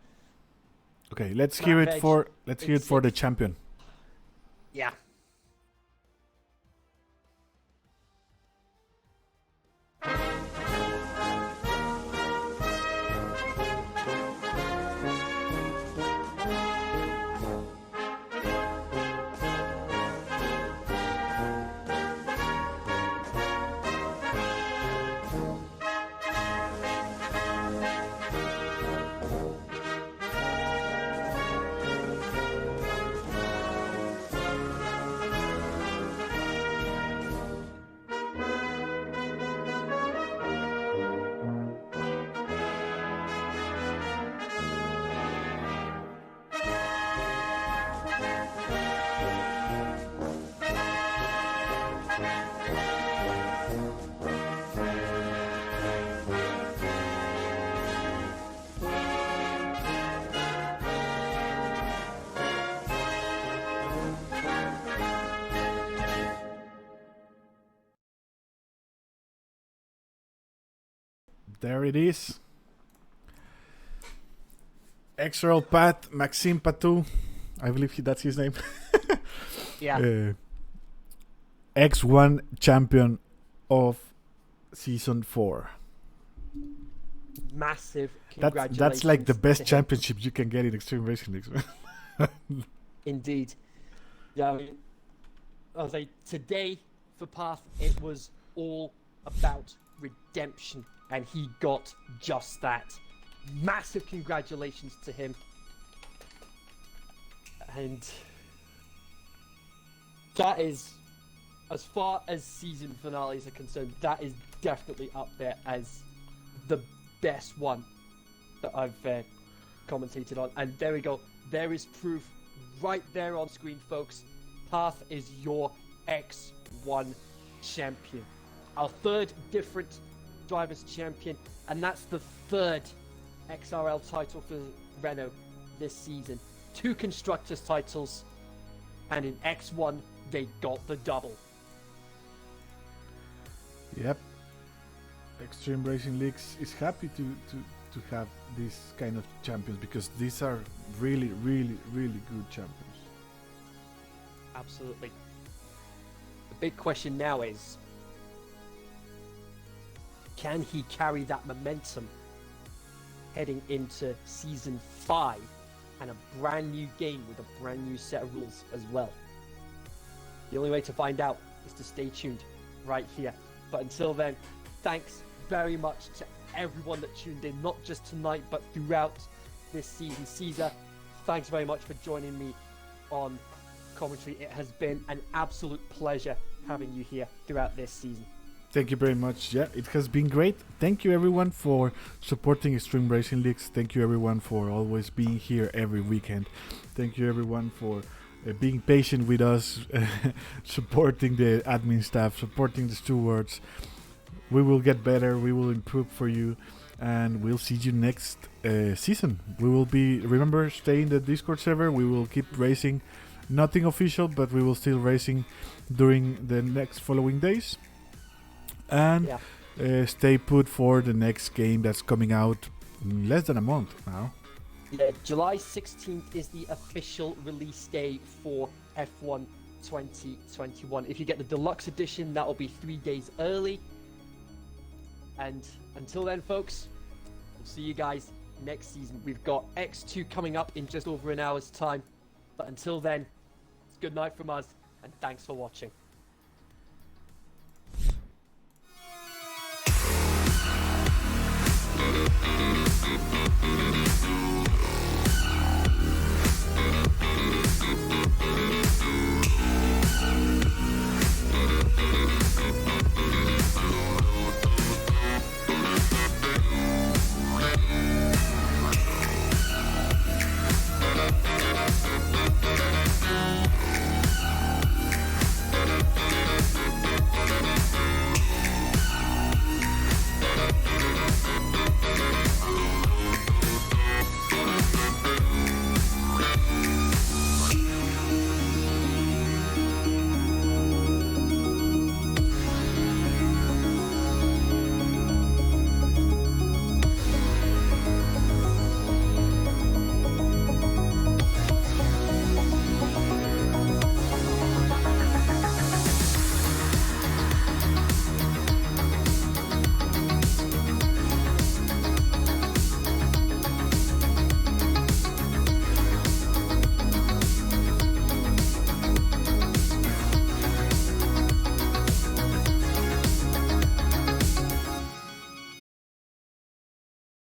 Okay, let's hear it for the champion. Yeah. There it is. XRL Pat, Maxime Patou. I believe that's his name. Yeah. X1 champion of season 4. Massive congratulations. That's like the best to him. championship you can get in Extreme Racing Leagues. Indeed. Yeah, I mean, I'll say today for Path, it was all about redemption, and he got just that. Massive congratulations to him. And that is, as far as season finales are concerned, that is definitely up there as the best one that I've commentated on. And there we go. There is proof right there on screen, folks. Path is your X1 champion. Our 3rd different drivers champion, and that's the 3rd XRL title for Renault this season. 2 constructors titles, and in X1 they got the double. Yep. Extreme Racing Leagues is happy to have these kind of champions, because these are really, really, really good champions. Absolutely. The big question now is, can he carry that momentum heading into season 5 and a brand new game with a brand new set of rules as well? The only way to find out is to stay tuned right here. But until then, thanks very much to everyone that tuned in, not just tonight, but throughout this season. Caesar, thanks very much for joining me on commentary. It has been an absolute pleasure having you here throughout this season. Thank you very much. Yeah, it has been great. Thank you everyone for supporting Extreme Racing Leagues. Thank you everyone for always being here every weekend. Thank you everyone for being patient with us, supporting the admin staff, supporting the stewards. We will get better. We will improve for you, and we'll see you next season. We will remember, stay in the Discord server. We will keep racing. Nothing official, but we will still racing during the next following days. And stay put for the next game that's coming out in less than a month now. Yeah, July 16th is the official release day for F1 2021. If you get the deluxe edition, that will be 3 days early. And until then, folks, we'll see you guys next season. We've got X2 coming up in just over an hour's time. But until then, it's good night from us, and thanks for watching.